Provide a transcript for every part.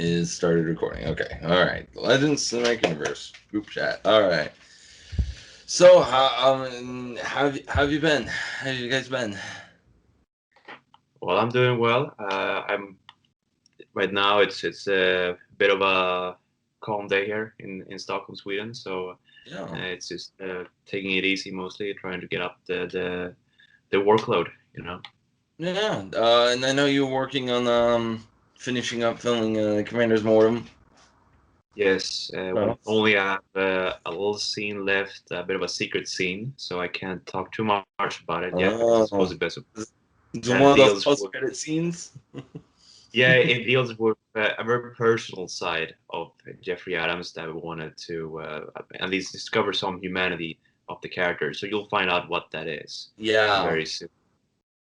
is started recording. Okay. All right. Legends Cinematic Universe group chat. All right. So, how have you been? How have you guys been? Well, I'm doing well. I'm right now. It's a bit of a calm day here in Stockholm, Sweden. So Yeah. it's just taking it easy, mostly trying to get up the workload. Yeah. And I know you were working on finishing up filming Commander's Mortem. Yes, we Oh. only have a little scene left, a bit of a secret scene, so I can't talk too much about it yet because it's supposed to be It's that one of those deals with post-credit scenes. yeah, it deals with a very personal side of Jeffrey Adams that we wanted to at least discover some humanity of the character. So you'll find out what that is Yeah. very soon.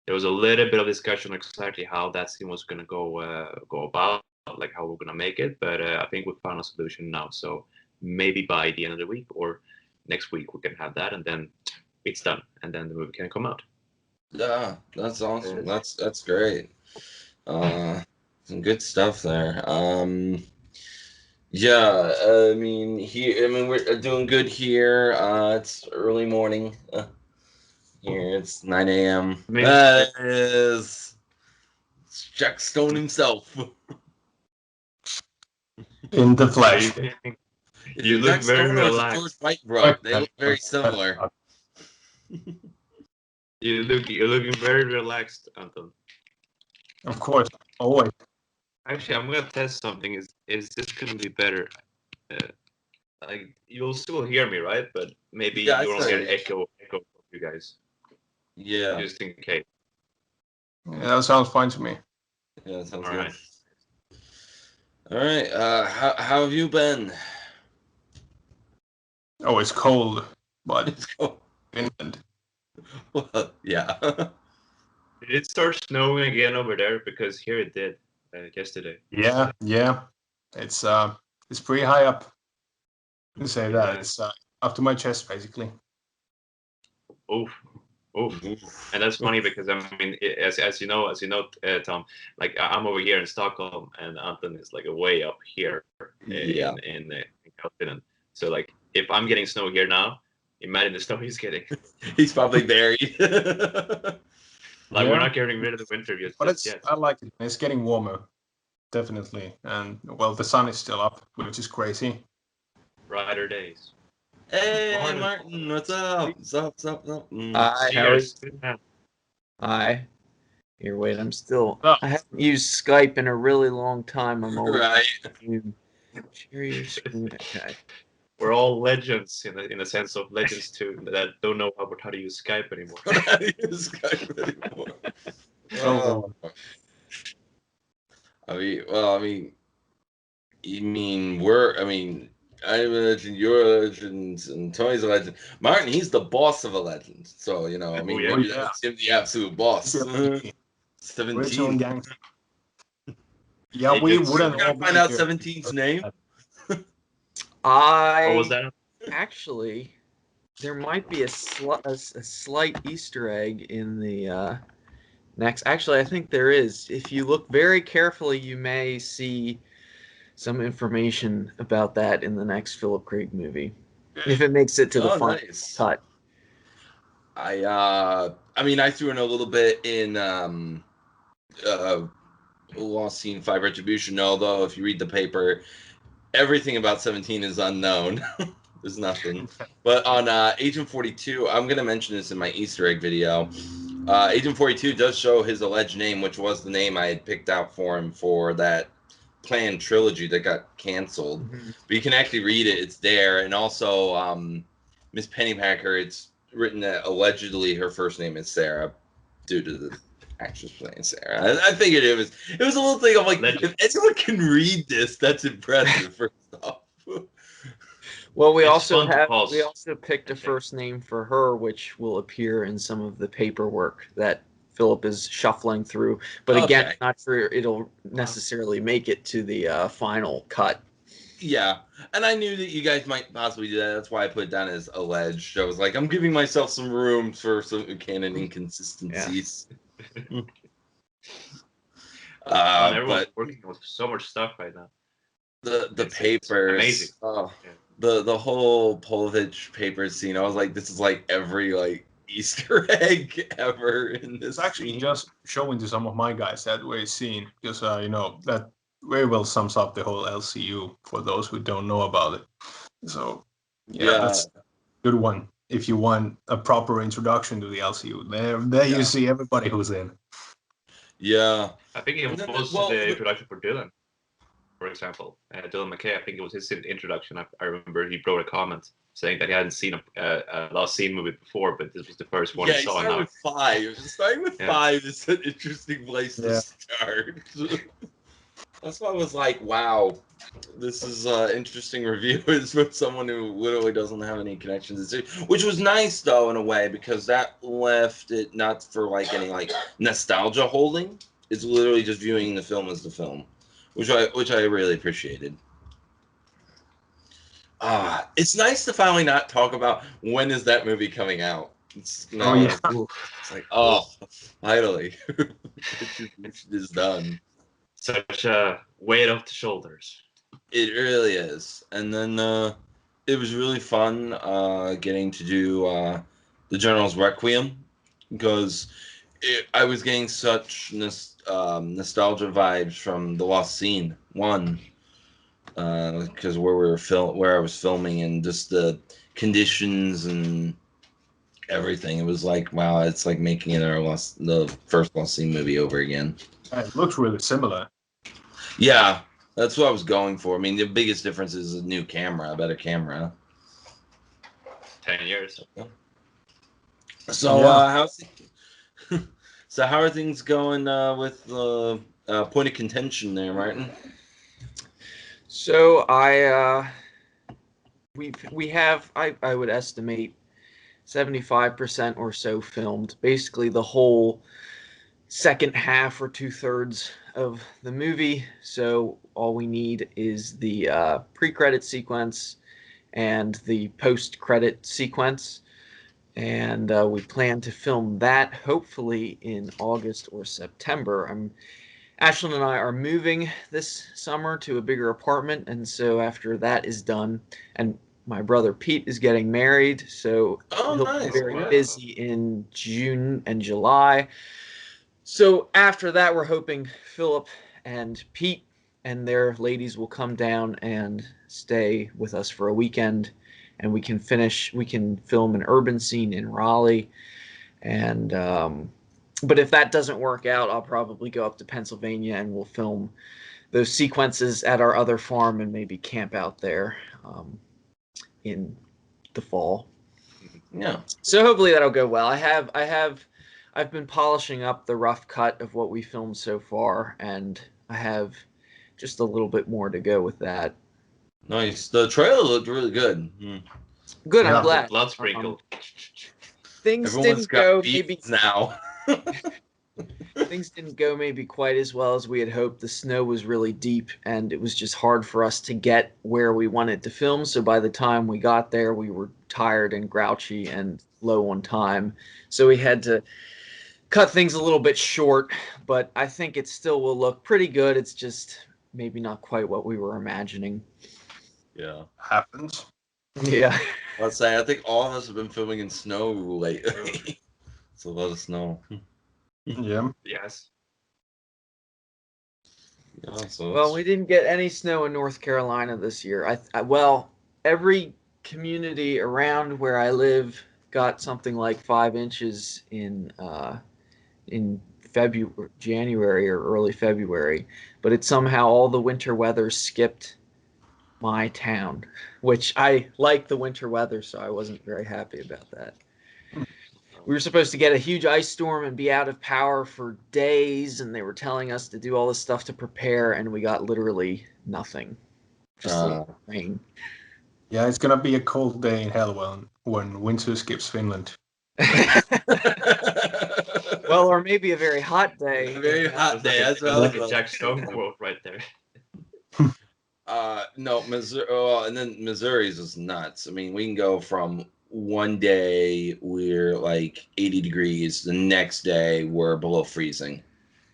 There was a little bit of discussion on exactly how that scene was going to go about, like how we're going to make it. But I think we found a solution now. So maybe by the end of the week or next week we can have that, and then it's done, and then the movie can come out. Yeah, that's awesome. That's great. Some good stuff there. Yeah, I mean, we're doing good here. It's early morning. Here it's 9 a.m. That is Jack Stone himself. In the flesh. You look Jack very Stone or relaxed. George White, bro. They look very similar. You're looking very relaxed, Anton. Of course, always. Actually, I'm gonna test something. Is this gonna be better? Like you'll still hear me, right? But maybe Yeah, you won't get echo from you guys. Yeah. Just in case. Yeah, that sounds fine to me. Yeah, that sounds All good. right. All right. How have you been? Oh, it's cold, but It's cold. Finland. Well, yeah. Did it start snowing again over there? Because here it did yesterday. Yeah. It's pretty high up. You say that. Yeah. It's up to my chest, basically. Oof. And that's funny because I mean, as you know, Tom, like I'm over here in Stockholm, and Anton is like way up here in Finland. So like, if I'm getting snow here now, imagine the snow he's getting. He's probably buried. Like we're not getting rid of the winter yet. I like it. It's getting warmer, definitely, and well, the sun is still up, which is crazy. Brighter days. Hey, Martin, what's up? What's up? Hi, how are you? Hi. Here, wait, I'm still. I haven't used Skype in a really long time. I'm always share your screen. Okay. We're all legends in the sense of legends too that don't know how to use Skype anymore. I'm a legend, you're a legend, and Tony's a legend. Martin, he's the boss of a legend. So, maybe that's him, the absolute boss. 17. Yeah, we wouldn't all find out 17's name. What was that? Actually, there might be a slight Easter egg in the next. Actually, I think there is. If you look very carefully, you may see some information about that in the next Philip Craig movie, if it makes it to the final cut. I threw in a little bit in Lost Scene 5 Retribution, although if you read the paper, everything about 17 is unknown. There's nothing. But on Agent 42, I'm going to mention this in my Easter egg video. Agent 42 does show his alleged name, which was the name I had picked out for him for that planned trilogy that got canceled. Mm-hmm. But you can actually read it. It's there. And also, Miss Pennypacker, it's written that allegedly her first name is Sarah due to the actress playing Sarah. I figured it was a little thing. I'm like, if anyone can read this, that's impressive. First off. Well, we also picked a first name for her, which will appear in some of the paperwork that Philip is shuffling through. But again, not sure it'll necessarily make it to the final cut. Yeah, and I knew that you guys might possibly do that. That's why I put it down as alleged. I was like, I'm giving myself some room for some canon inconsistencies. Yeah. Everyone's But working with so much stuff right now. the It's papers, amazing. The whole Polovich paper scene, I was like, this is like every like Easter egg ever in this. It's actually scene. just showing to some of my guys that way scene because that very well sums up the whole LCU for those who don't know about it. So yeah, that's a good one. If you want a proper introduction to the LCU, there you see everybody who's in. Yeah, I think it was the introduction for Dylan, for example. Dylan McKay, I think it was his introduction. I remember he wrote a comment saying that he hadn't seen a Lost Scene movie before, but this was the first one he saw. Starting with 5. Starting with 5 is an interesting place to start. That's why I was like, wow, this is an interesting review. It's with someone who literally doesn't have any connections, which was nice though in a way because that left it not for like any like nostalgia holding. It's literally just viewing the film as the film, which I really appreciated. It's nice to finally not talk about when is that movie coming out. It's like, finally, it is done. Such a weight off the shoulders. It really is. And then it was really fun getting to do the General's Requiem because I was getting such nostalgia vibes from the Lost Scene 1 because where I was filming and just the conditions and everything. It was like, wow, it's like making it the first Lost Scene movie over again. It looks really similar. Yeah, that's what I was going for. I mean, the biggest difference is a new camera, a better camera. 10 years. So, how are things going with the point of contention there, Martin? So we have I would estimate 75% or so filmed. Basically, the whole second half or 2/3 of the movie. So all we need is the pre-credit sequence and the post-credit sequence. And we plan to film that hopefully in August or September. Ashlyn and I are moving this summer to a bigger apartment, and so after that is done, and my brother Pete is getting married, so he'll be very busy in June and July. So after that, we're hoping Philip and Pete and their ladies will come down and stay with us for a weekend, and we can film an urban scene in Raleigh. And but if that doesn't work out, I'll probably go up to Pennsylvania and we'll film those sequences at our other farm and maybe camp out there in the fall. Yeah. So hopefully that'll go well. I've been polishing up the rough cut of what we filmed so far, and I have just a little bit more to go with that. Nice. The trailer looked really good. Good, I'm glad. Blood sprinkle. Things Everyone's didn't go maybe now. Things didn't go maybe quite as well as we had hoped. The snow was really deep, and it was just hard for us to get where we wanted to film. So by the time we got there, we were tired and grouchy and low on time. So we had to cut things a little bit short, but I think it still will look pretty good. It's just maybe not quite what we were imagining. Yeah. Happens. Yeah. Let's say I think all of us have been filming in snow lately. It's a lot of snow. Yeah. Yes. Yeah, so Well, we didn't get any snow in North Carolina this year. Every community around where I live got something like 5 inches in January or early February, but it somehow all the winter weather skipped my town, which I like the winter weather, so I wasn't very happy about that. We were supposed to get a huge ice storm and be out of power for days, and they were telling us to do all this stuff to prepare, and we got literally nothing. Just a little rain. Yeah, it's gonna be a cold day in hell when winter skips Finland. Well, or maybe a very hot day. A very hot day. That's like a Jack Stone quote right there. No, Missouri. And then Missouri's is nuts. I mean, we can go from one day we're like 80 degrees, the next day we're below freezing.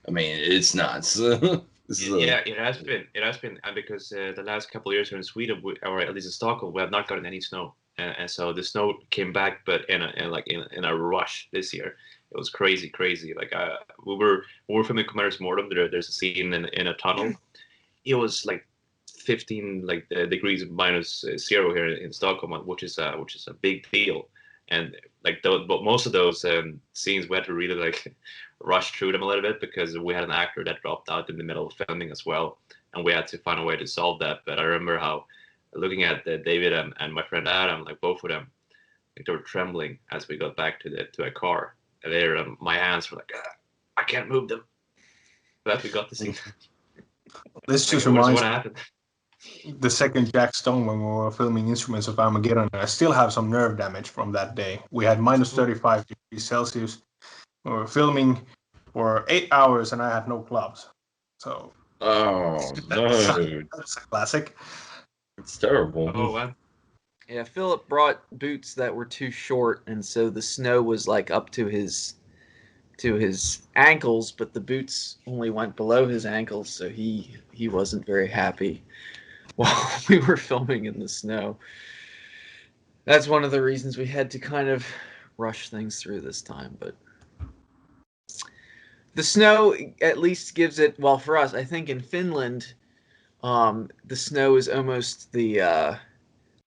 I mean, it's nuts. Yeah, it has been. It has been, and because the last couple of years here in Sweden, or at least in Stockholm, we have not gotten any snow, and so the snow came back, but in a rush this year. It was crazy. Like we were filming Commander's Mortem. There's a scene in a tunnel. It was like 15 degrees minus zero here in Stockholm, which is a big deal. And but most of those scenes we had to really rush through them a little bit because we had an actor that dropped out in the middle of filming as well, and we had to find a way to solve that. But I remember how looking at David and my friend Adam, like both of them, they were trembling as we got back to a car. And there, my hands were like, I can't move them. But we got the scene. This just reminds what me happened. The second Jack Stone when we were filming Instruments of Armageddon. I still have some nerve damage from that day. We had minus 35 degrees Celsius. We were filming for 8 hours and I had no gloves. So. Oh no! That's a classic. It's terrible. Oh wow. Yeah, Philip brought boots that were too short, and so the snow was like up to his ankles, but the boots only went below his ankles, so he wasn't very happy while we were filming in the snow. That's one of the reasons we had to kind of rush things through this time, but the snow at least gives it, well, for us, I think in Finland, the snow is almost the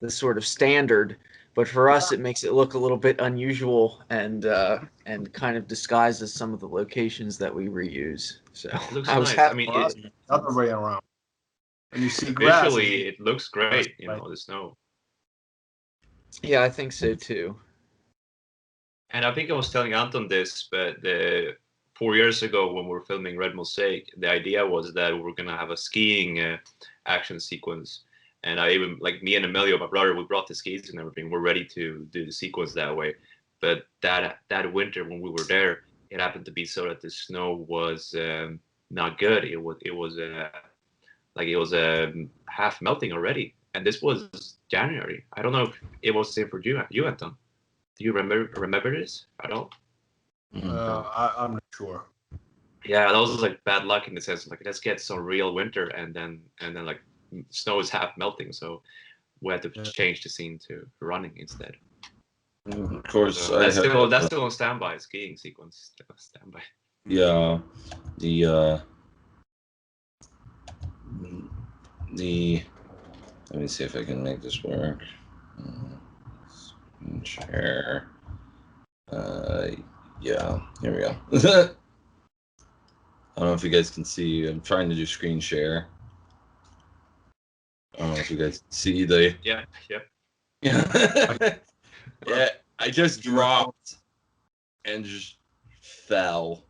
sort of standard, but for us it makes it look a little bit unusual and kind of disguises some of the locations that we reuse. So it looks I was nice. happy I mean, for us, the other way around. When you see grass, visually it looks great. You know, the snow. Yeah, I think so too. And I think I was telling Anton this, but 4 years ago when we were filming Red Mosaic, the idea was that we were gonna have a skiing action sequence. And I even, like me and Emilio, my brother, we brought the skis and everything. We're ready to do the sequence that way. But that winter when we were there, it happened to be so that the snow was not good. It was half melting already. And this was January. I don't know if it was the same for you, Anton. Do you remember this at all? I'm not sure. Yeah, that was like bad luck in the sense like let's get some real winter and then like snow is half melting, so we had to change the scene to running instead. Of course, so that's still on standby. Skiing sequence still on standby. Yeah, the let me see if I can make this work. Share. Yeah, here we go. I don't know if you guys can see. I'm trying to do screen share. I don't know if you guys see the. Yeah. Yeah, I just dropped and just fell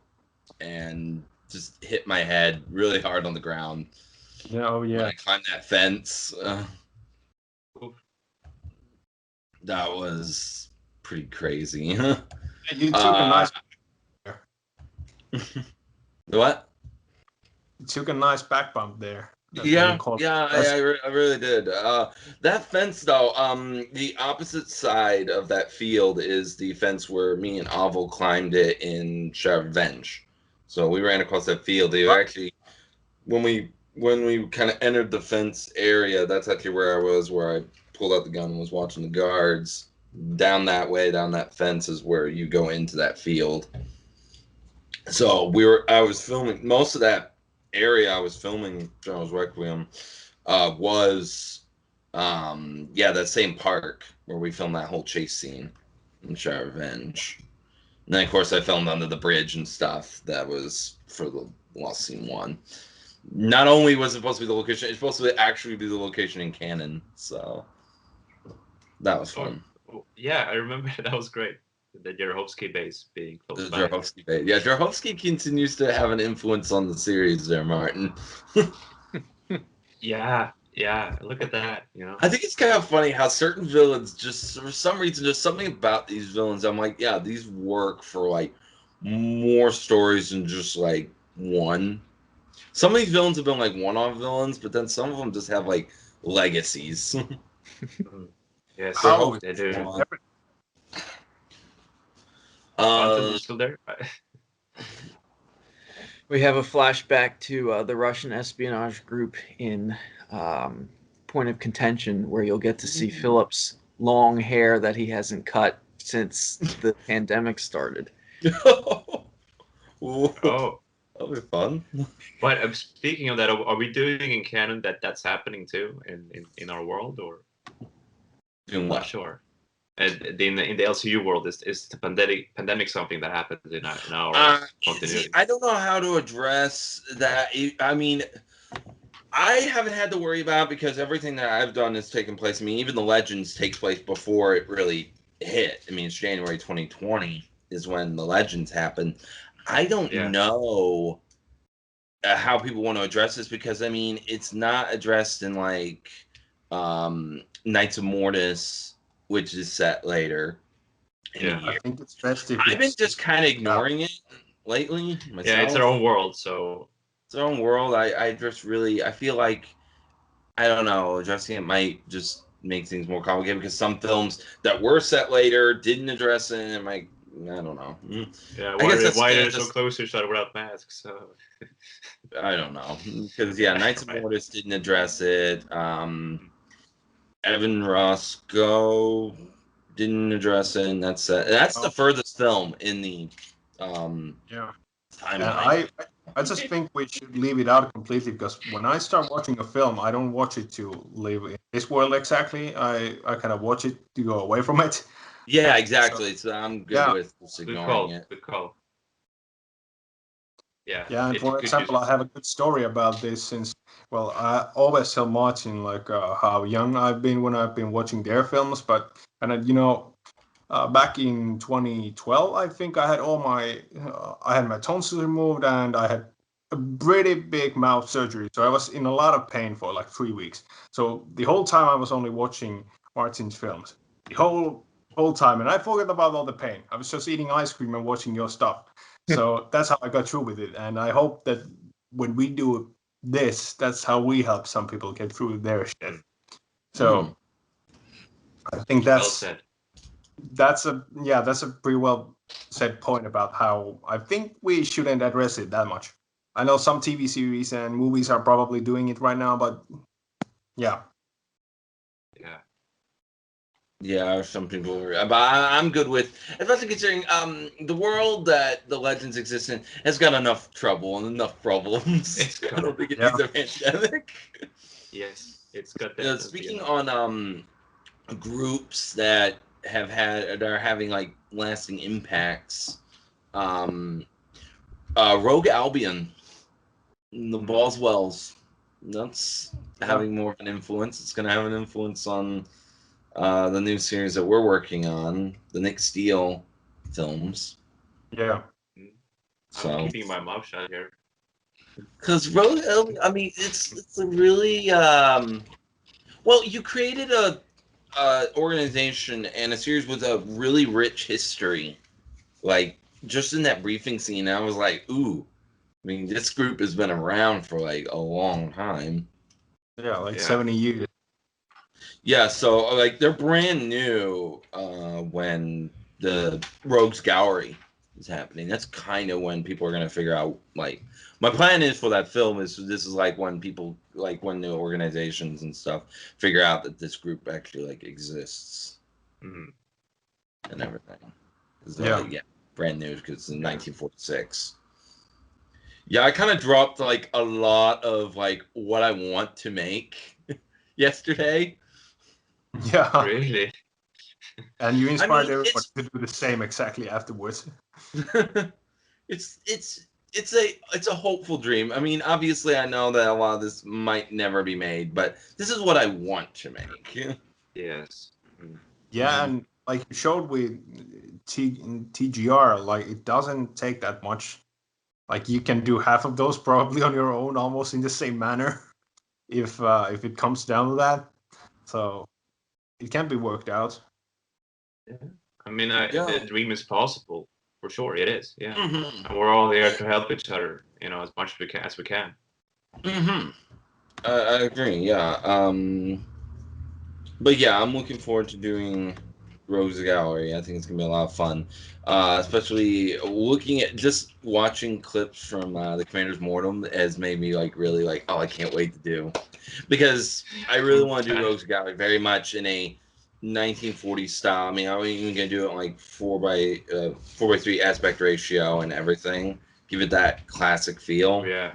and just hit my head really hard on the ground. Yeah, oh yeah. When I climbed that fence. That was pretty crazy. You took a nice. What? You took a nice back bump there. Yeah, I really did. That fence, though, the opposite side of that field is the fence where me and Avel climbed it in Revenge. So we ran across that field. They were actually, when we kind of entered the fence area, that's actually where I was, where I pulled out the gun and was watching the guards. Down that way, down that fence is where you go into that field. So I was filming most of that area I was filming General's Requiem was that same park where we filmed that whole chase scene in Shadow Revenge. And then of course I filmed under the bridge and stuff. That was for the Lost Scene 1. Not only was it supposed to be the location, it's supposed to actually be the location in canon, so that was fun. Yeah, I remember that was great. The Jarhovsky base being close by. Jarhovsky base. Yeah, Jarhovsky continues to have an influence on the series there, Martin. Yeah, look at that, you know. I think it's kind of funny how certain villains just, for some reason, just something about these villains, I'm like, yeah, these work for, like, more stories than just, like, one. Some of these villains have been, like, one-off villains, but then some of them just have, like, legacies. Yes, they do. Anton, you still there? We have a flashback to the Russian espionage group in Point of Contention, where you'll get to see Philip's long hair that he hasn't cut since the pandemic started. Oh, that'll be fun. But speaking of that, are we doing in canon that's happening too in our world, or? Doing I'm what? not sure. In the LCU world, is the pandemic something that happens in our continuity? See, I don't know how to address that. I mean, I haven't had to worry about it because everything that I've done has taken place. I mean, even the Legends takes place before it really hit. I mean, it's January 2020 is when the Legends happened. I don't know how people want to address this because, I mean, it's not addressed in, like, Knights of Mortis, which is set later in the year. I think it's best if I've been just kind of ignoring it lately myself. Yeah, it's their own world, so it's their own world. I just really, I feel like, I don't know, addressing it might just make things more complicated because some films that were set later didn't address it, and it might, I don't know. Yeah, why they're so close to each other without masks? So I don't know because Knights of Mortis didn't address it. Evan Roscoe didn't address it, and that's the furthest film in the timeline. And I just think we should leave it out completely because when I start watching a film, I don't watch it to live in this world exactly. I kind of watch it to go away from it. Yeah, exactly. So I'm good with just ignoring it. Good call. Yeah. Yeah, and for example, I have a good story about this since, well, I always tell Martin like how young I've been when I've been watching their films, but back in 2012, I think I had I had my tonsils removed and I had a pretty big mouth surgery, so I was in a lot of pain for like 3 weeks. So the whole time I was only watching Martin's films, the whole time, and I forgot about all the pain. I was just eating ice cream and watching your stuff. So that's how I got through with it, and I hope that when we do this, that's how we help some people get through their shit. So I think that's a pretty well said point about how I think we shouldn't address it that much. I know some TV series and movies are probably doing it right now, but yeah. Yeah, some people are, but I'm good with, especially considering the world that the Legends exist in has got enough trouble and enough problems. I don't think it needs a pandemic. Yes, it's got that. Speaking on groups that are having like lasting impacts, Rogue Albion, the Boswells, that's having more of an influence. It's going to have an influence on the new series that we're working on, the Nick Steele films. Yeah. I'm keeping my mouth shut here. Because Rogue, I mean, it's a really well, you created a organization and a series with a really rich history. Like just in that briefing scene, I was like, ooh. I mean, this group has been around for like a long time. Yeah, like 70 years. Yeah, so like they're brand new when the Rogues Gallery is happening. That's kind of when people are gonna figure out. Like, my plan is for that film is this is like when people like when new organizations and stuff figure out that this group actually like exists and everything. Brand new because it's in 1946. Yeah, I kind of dropped like a lot of like what I want to make yesterday. Yeah. Really? And you inspired everyone to do the same exactly afterwards. It's a hopeful dream. I mean, obviously I know that a lot of this might never be made, but this is what I want to make. Yes. Yeah, and like you showed with TGR, like it doesn't take that much. Like you can do half of those probably on your own, almost in the same manner, if it comes down to that. So it can be worked out. Yeah. I mean, the dream is possible for sure. It is, yeah. And we're all there to help each other, as much as we can. I agree. Yeah. But yeah, I'm looking forward to doing Rogues Gallery. I think it's gonna be a lot of fun, especially just watching clips from the Commander's Mortem has made me like really like, oh, I can't wait to do, because I really want to do Rogues Gallery very much in a 1940s style. I mean, I'm even gonna do it in like 4:3 aspect ratio and everything. Give it that classic feel. Yeah.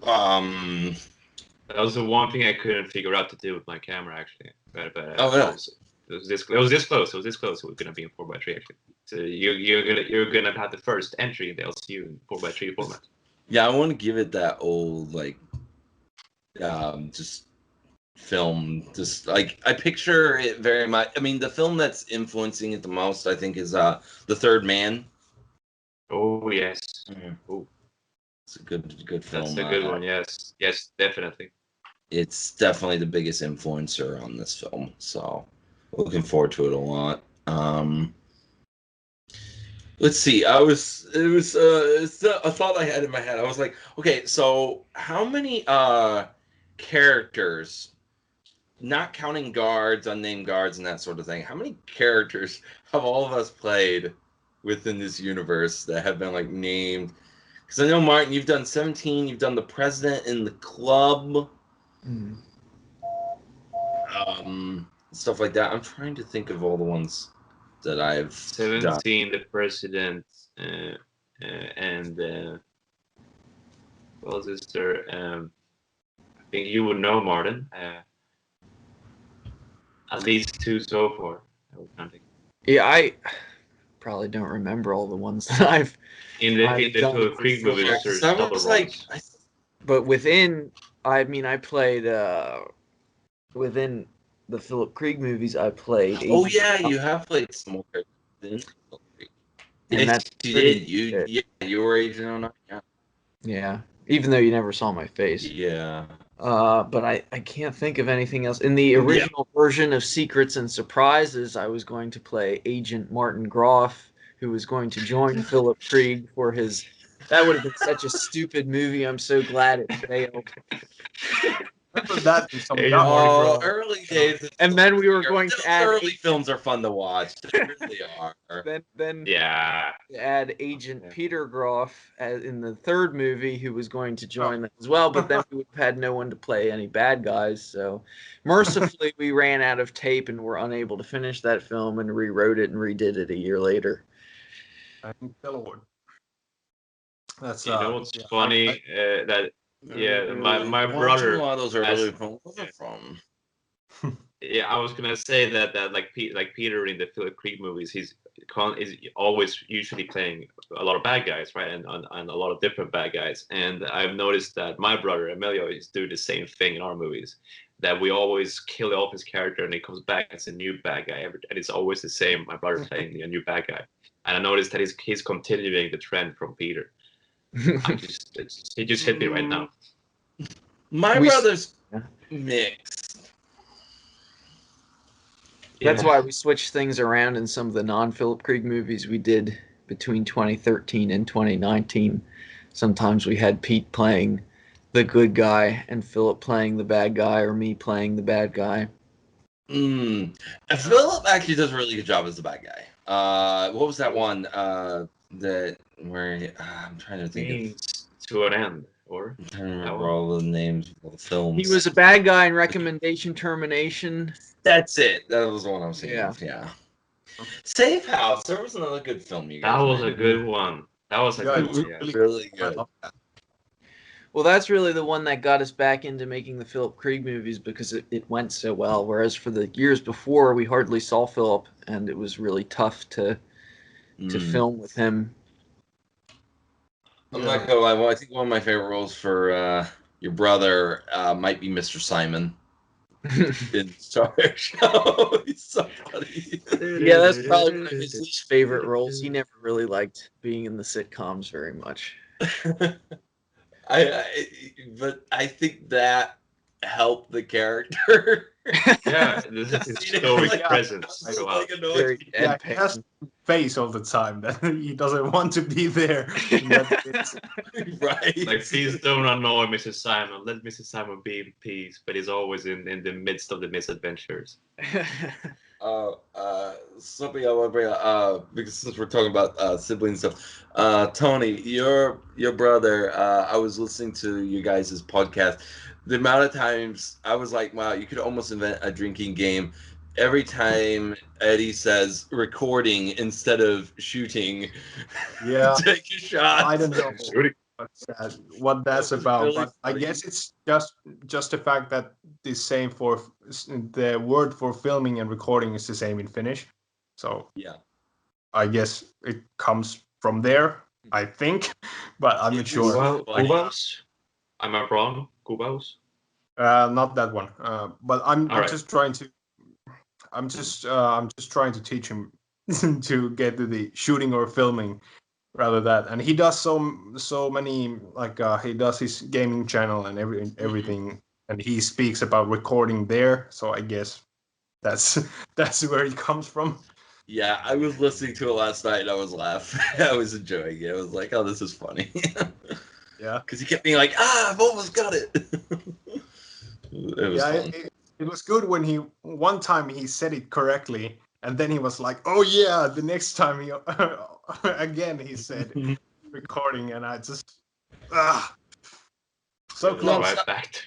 Um. That was the one thing I couldn't figure out to do with my camera, actually. But Oh, really? it was this close. It was gonna be in 4:3 actually. So you're gonna have the first entry in the LCU in 4:3 format. Yeah, I want to give it that old like, just film. Just like I picture it very much. I mean, the film that's influencing it the most, I think, is The Third Man. Oh yes. Oh, it's a good film. That's a good one. Yes, definitely. It's definitely the biggest influencer on this film, so looking forward to it a lot. Let's see. It's a thought I had in my head. I was like, okay, so how many characters, not counting guards, unnamed guards, and that sort of thing, how many characters have all of us played within this universe that have been like named? Because I know, Martin, you've done 17. You've done the president in the club. Stuff like that. I'm trying to think of all the ones that I've 17, done. the president, and what was this there? I think you would know, Martin. At least 2 so far. Yeah, I probably don't remember all the ones that I've in the two Krieg movies. There's double roles. But within, I mean, I played within the Philip Krieg movies. I played. Oh yeah, you have played some more characters. And that's you did. You were Agent 09. Yeah. Yeah, even though you never saw my face. Yeah. But I can't think of anything else. In the original version of Secrets and Surprises, I was going to play Agent Martin Groff, who was going to join Philip Krieg for his. That would have been such a stupid movie. I'm so glad it failed. That early days. And then we were going to add early films are fun to watch. They really are. Then yeah, add Agent Peter Groff in the third movie, who was going to join them as well. But then we would have had no one to play any bad guys. So mercifully, we ran out of tape and were unable to finish that film and rewrote it and redid it a year later. That's what's funny that. Yeah, my brother. A lot of those early films from. Yeah, I was gonna say that like Peter in the Philip Krieg movies, is always usually playing a lot of bad guys, right, and a lot of different bad guys. And I've noticed that my brother Emilio is doing the same thing in our movies. That we always kill off his character and he comes back as a new bad guy, and it's always the same. My brother playing a new bad guy, and I noticed that he's continuing the trend from Peter. He just hit me right now. My brother's mixed. That's why we switched things around in some of the non-Philip Krieg movies we did between 2013 and 2019. Sometimes we had Pete playing the good guy and Philip playing the bad guy, or me playing the bad guy. Philip actually does a really good job as the bad guy. What was that one? I'm trying to think of. To an End, or I'm trying to remember all the names of the films. He was a bad guy in Recommendation Termination. That's it. That was the one I was thinking of. Yeah. Safe House. There was another good film you guys That was a good one. That was a good one. Yeah. Really good. Well, that's really the one that got us back into making the Philip Krieg movies, because it went so well. Whereas for the years before, we hardly saw Philip, and it was really tough to film with him. I'm not gonna lie. Well, I think one of my favorite roles for your brother might be Mr. Simon in Star Trek Show. He's so funny. Yeah, that's probably one of his least favorite roles. He never really liked being in the sitcoms very much. But I think that help the character. Yeah, it's stoic presence. Like Very Yeah, he deadpan. has face all the time that he doesn't want to be there. Right. Like, please don't annoy Mrs. Simon. Let Mrs. Simon be in peace. But he's always in the midst of the misadventures. Something I want to bring up, because since we're talking about sibling stuff, Tony, your brother, I was listening to you guys' podcast. The amount of times I was like, wow, you could almost invent a drinking game. Every time Eddie says recording instead of shooting, Yeah, take a shot. I don't know what that's That was about, really but I funny. guess it's just the fact that the same for the word for filming and recording is the same in Finnish. So Yeah. I guess it comes from there, I think, but I'm not sure. Kuvaus? Am I wrong? Kuvaus? Not that one. But I'm All right. just trying to. I'm just trying to teach him to get to the shooting or filming rather that. And he does so many, like he does his gaming channel and everything, and he speaks about recording there. So I guess that's where it comes from. Yeah, I was listening to it last night and I was laughing. I was enjoying it. I was like, oh, this is funny. Yeah. Because he kept being like, I've almost got it. It was fun. It was good when one time he said it correctly, and then he was like, "Oh yeah!" The next time he again he said recording, and I just so close. Right back.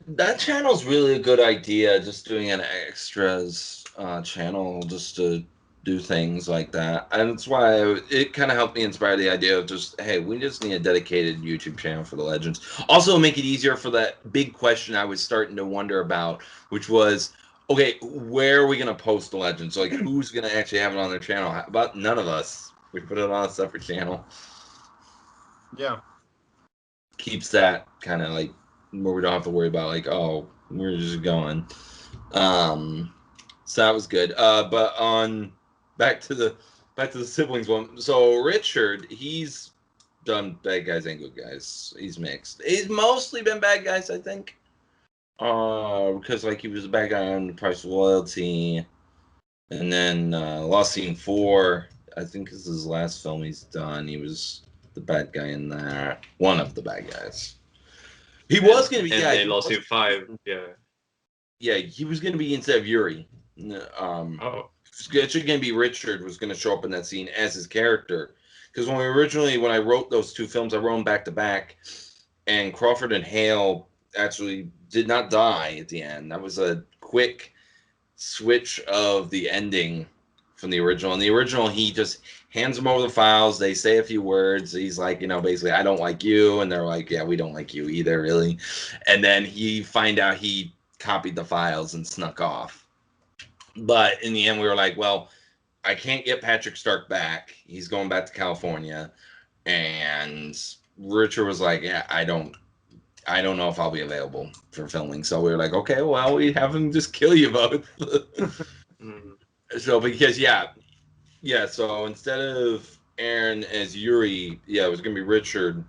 That channel's really a good idea. Just doing an extras channel just to do things like that, and that's why it kind of helped me inspire the idea of just, hey, we just need a dedicated YouTube channel for the Legends. Also, make it easier for that big question I was starting to wonder about, which was, okay, where are we gonna post the Legends? Like, who's gonna actually have it on their channel? How about none of us? We put it on a separate channel. Yeah. Keeps that kind of like where we don't have to worry about like, oh, we're just going. So that was good. But on back to the siblings one. So Richard, he's done bad guys and good guys. He's mixed. He's mostly been bad guys, I think. Because like he was a bad guy on The Price of Loyalty, and then Lost Scene 4, I think is his last film he's done. He was the bad guy in that. One of the bad guys. He was going to be, and yeah. they Lost Scene 5, yeah. Yeah, he was going to be instead of Yuri. It's actually going to be Richard was going to show up in that scene as his character. Because when I wrote those two films, I wrote them back to back, and Crawford and Hale actually did not die at the end. That was a quick switch of the ending from the original. In the original, he just hands them over the files. They say a few words. He's like, basically, I don't like you. And they're like, yeah, we don't like you either, really. And then he find out he copied the files and snuck off. But in the end, we were like, well, I can't get Patrick Stark back. He's going back to California. And Richard was like, yeah, I don't know if I'll be available for filming. So we were like, okay, well, we have him just kill you both. So because so instead of Aaron as Yuri, it was gonna be Richard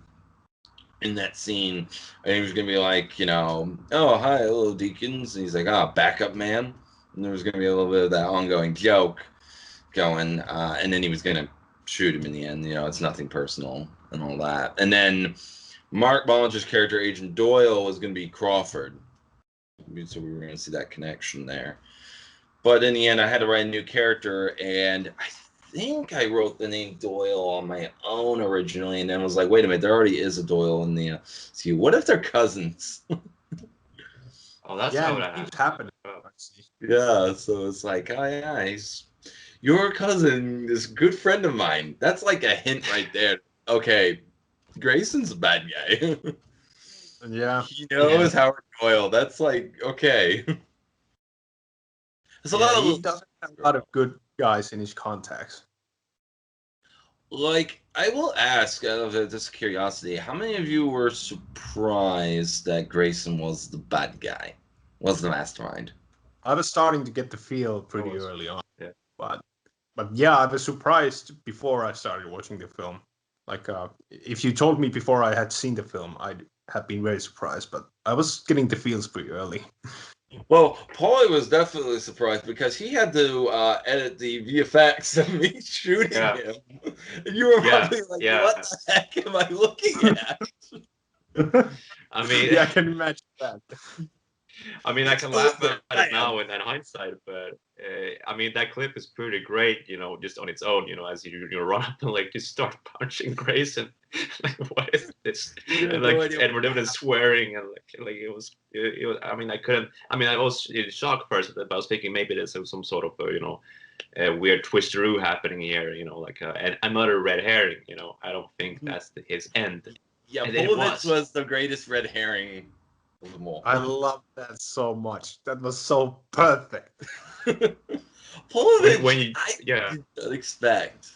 in that scene, and he was gonna be like, oh hi, hello Deacons, and he's like, backup man, and there was gonna be a little bit of that ongoing joke going, and then he was gonna shoot him in the end. It's nothing personal and all that, and then Mark Bollinger's character Agent Doyle was gonna be Crawford, so we were gonna see that connection there. But in the end, I had to write a new character, and I think I wrote the name Doyle on my own originally, and then was like, wait a minute, there already is a Doyle in the see, what if they're cousins? Oh, that's how that keeps happening. Yeah, so it's like, oh yeah, he's your cousin, this good friend of mine. That's like a hint right there. Okay, Grayson's a bad guy. Yeah. He knows Howard Doyle. That's like, okay. He doesn't have a lot of good guys in his contacts. Like, I will ask, out of just curiosity, how many of you were surprised that Grayson was the bad guy, was the mastermind? I was starting to get the feel pretty early on. Yeah. But yeah, I was surprised before I started watching the film. Like, if you told me before I had seen the film, have been very surprised, but I was getting the feels pretty early. Well, Pauli was definitely surprised because he had to edit the VFX of me shooting him. And you were probably like, what the heck am I looking at? I mean, yeah, I can imagine that. I mean, I can laugh at it now in hindsight, but I mean, that clip is pretty great, you know, just on its own, you know, as you run up and like just start punching Grayson. Like, what is this? And like Edward Niven is swearing, and like it was. I mean, I was in shock first, but I was thinking maybe there's some sort of you know, a weird twisteroo happening here, you know, like another red herring. You know, I don't think that's his end. Yeah, Polovich was the greatest red herring. I love that so much. That was so perfect. Polovich, when you, I did not expect.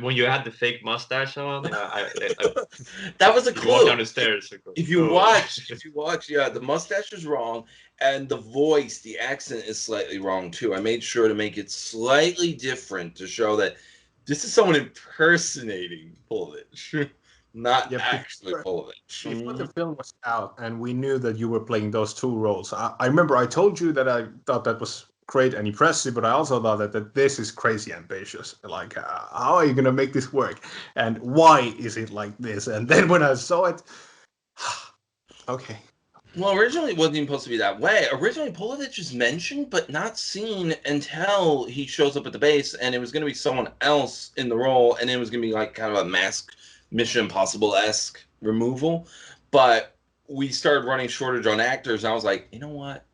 When you had the fake mustache on, that was a clue. You walk down the stairs. If you watch, yeah, the mustache is wrong, and the voice, the accent is slightly wrong too. I made sure to make it slightly different to show that this is someone impersonating Polovich. Not actually Polovich. Before the film was out and we knew that you were playing those two roles, I remember I told you that I thought that was great and impressive, but I also thought that this is crazy ambitious. Like, how are you going to make this work? And why is it like this? And then when I saw it, okay. Well, originally it wasn't even supposed to be that way. Originally, Polovich is mentioned, but not seen until he shows up at the base, and it was going to be someone else in the role, and it was going to be like kind of a mask Mission Impossible-esque removal. But we started running shortage on actors, and I was like, you know what?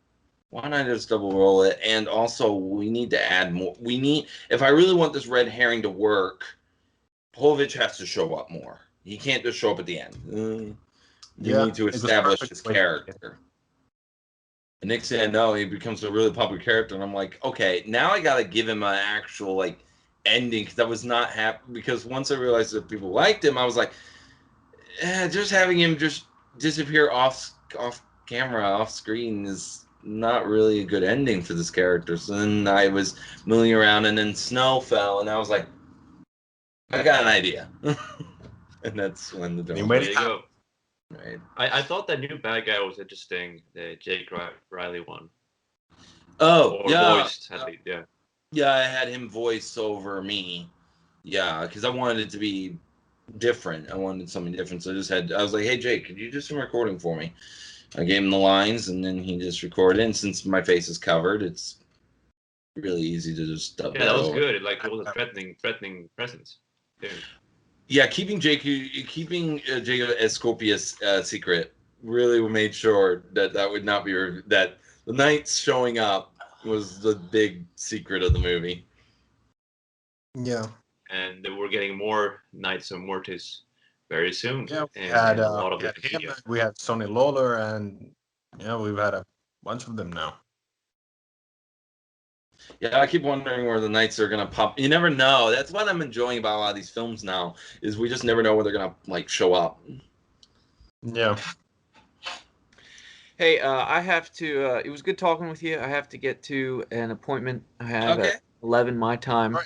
Why not just double roll it? And also, we need to add more. If I really want this red herring to work, Polovich has to show up more. He can't just show up at the end. You need to establish his character. And Nick said, no, he becomes a really popular character. And I'm like, okay, now I got to give him an actual, like, ending, because I was not happy. Because once I realized that people liked him, I was like, just having him just disappear off camera, off screen is not really a good ending for this character. So then I was milling around, and then snow fell, and I was like, I got an idea. And that's when the door. There you go. Right. I thought that new bad guy was interesting, the Jake Riley one. Oh, or yeah. Voiced, at least, yeah. Yeah, I had him voice over me. Yeah, because I wanted it to be different. I wanted something different. So I was like, hey, Jake, could you do some recording for me? I gave him the lines, and then he just recorded. And since my face is covered, it's really easy to just dub that was good. It was a threatening presence. Yeah, keeping Jake as Scorpius secret really made sure that would not be that the Knights showing up was the big secret of the movie. Yeah, and we're getting more Knights of Mortis very soon. Yeah, we had Sonny Lawler, and we've had a bunch of them now. Yeah, I keep wondering where the Knights are gonna pop. You never know. That's what I'm enjoying about a lot of these films now, is we just never know where they're gonna like show up. Yeah. Hey, I have to. It was good talking with you. I have to get to an appointment I have at 11 my time.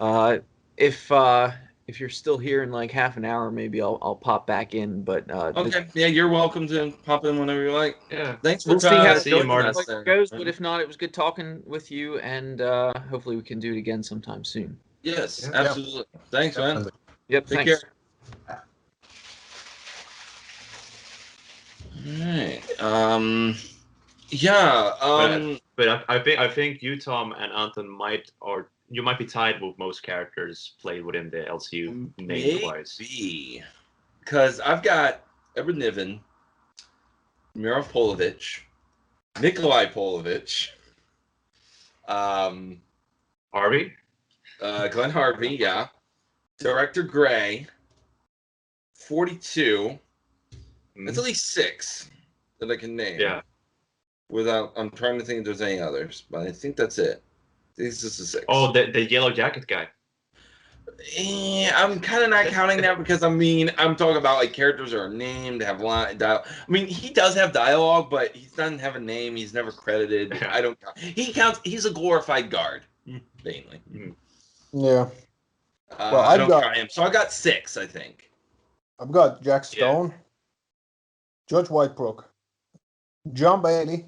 Right. If you're still here in like half an hour, maybe I'll pop back in. But okay, yeah, you're welcome to pop in whenever you like. Yeah, thanks for we'll see how it goes. But if not, it was good talking with you, and hopefully we can do it again sometime soon. Yes, absolutely. Thanks, man. Yep. Take thanks. care. All right. Yeah. But I think you, Tom, and Anton might be tied with most characters played within the LCU name-wise. Maybe. Because I've got Edward Niven, Mirov Polovich, Nikolai Polovich, Harvey? Glenn Harvey, yeah. Director Gray, 42. That's at least 6 that I can name. Yeah. I'm trying to think if there's any others, but I think that's it. This is the 6. Oh, the yellow jacket guy. I'm kind of not counting that because I'm talking about like characters that are named, have line dialogue. I mean, he does have dialogue, but he doesn't have a name. He's never credited. Yeah. I don't count. He counts. He's a glorified guard, mainly. Yeah. Well, I don't count him. So I got 6, I think. I've got Jack Stone. George Whitebrook, John Bailey,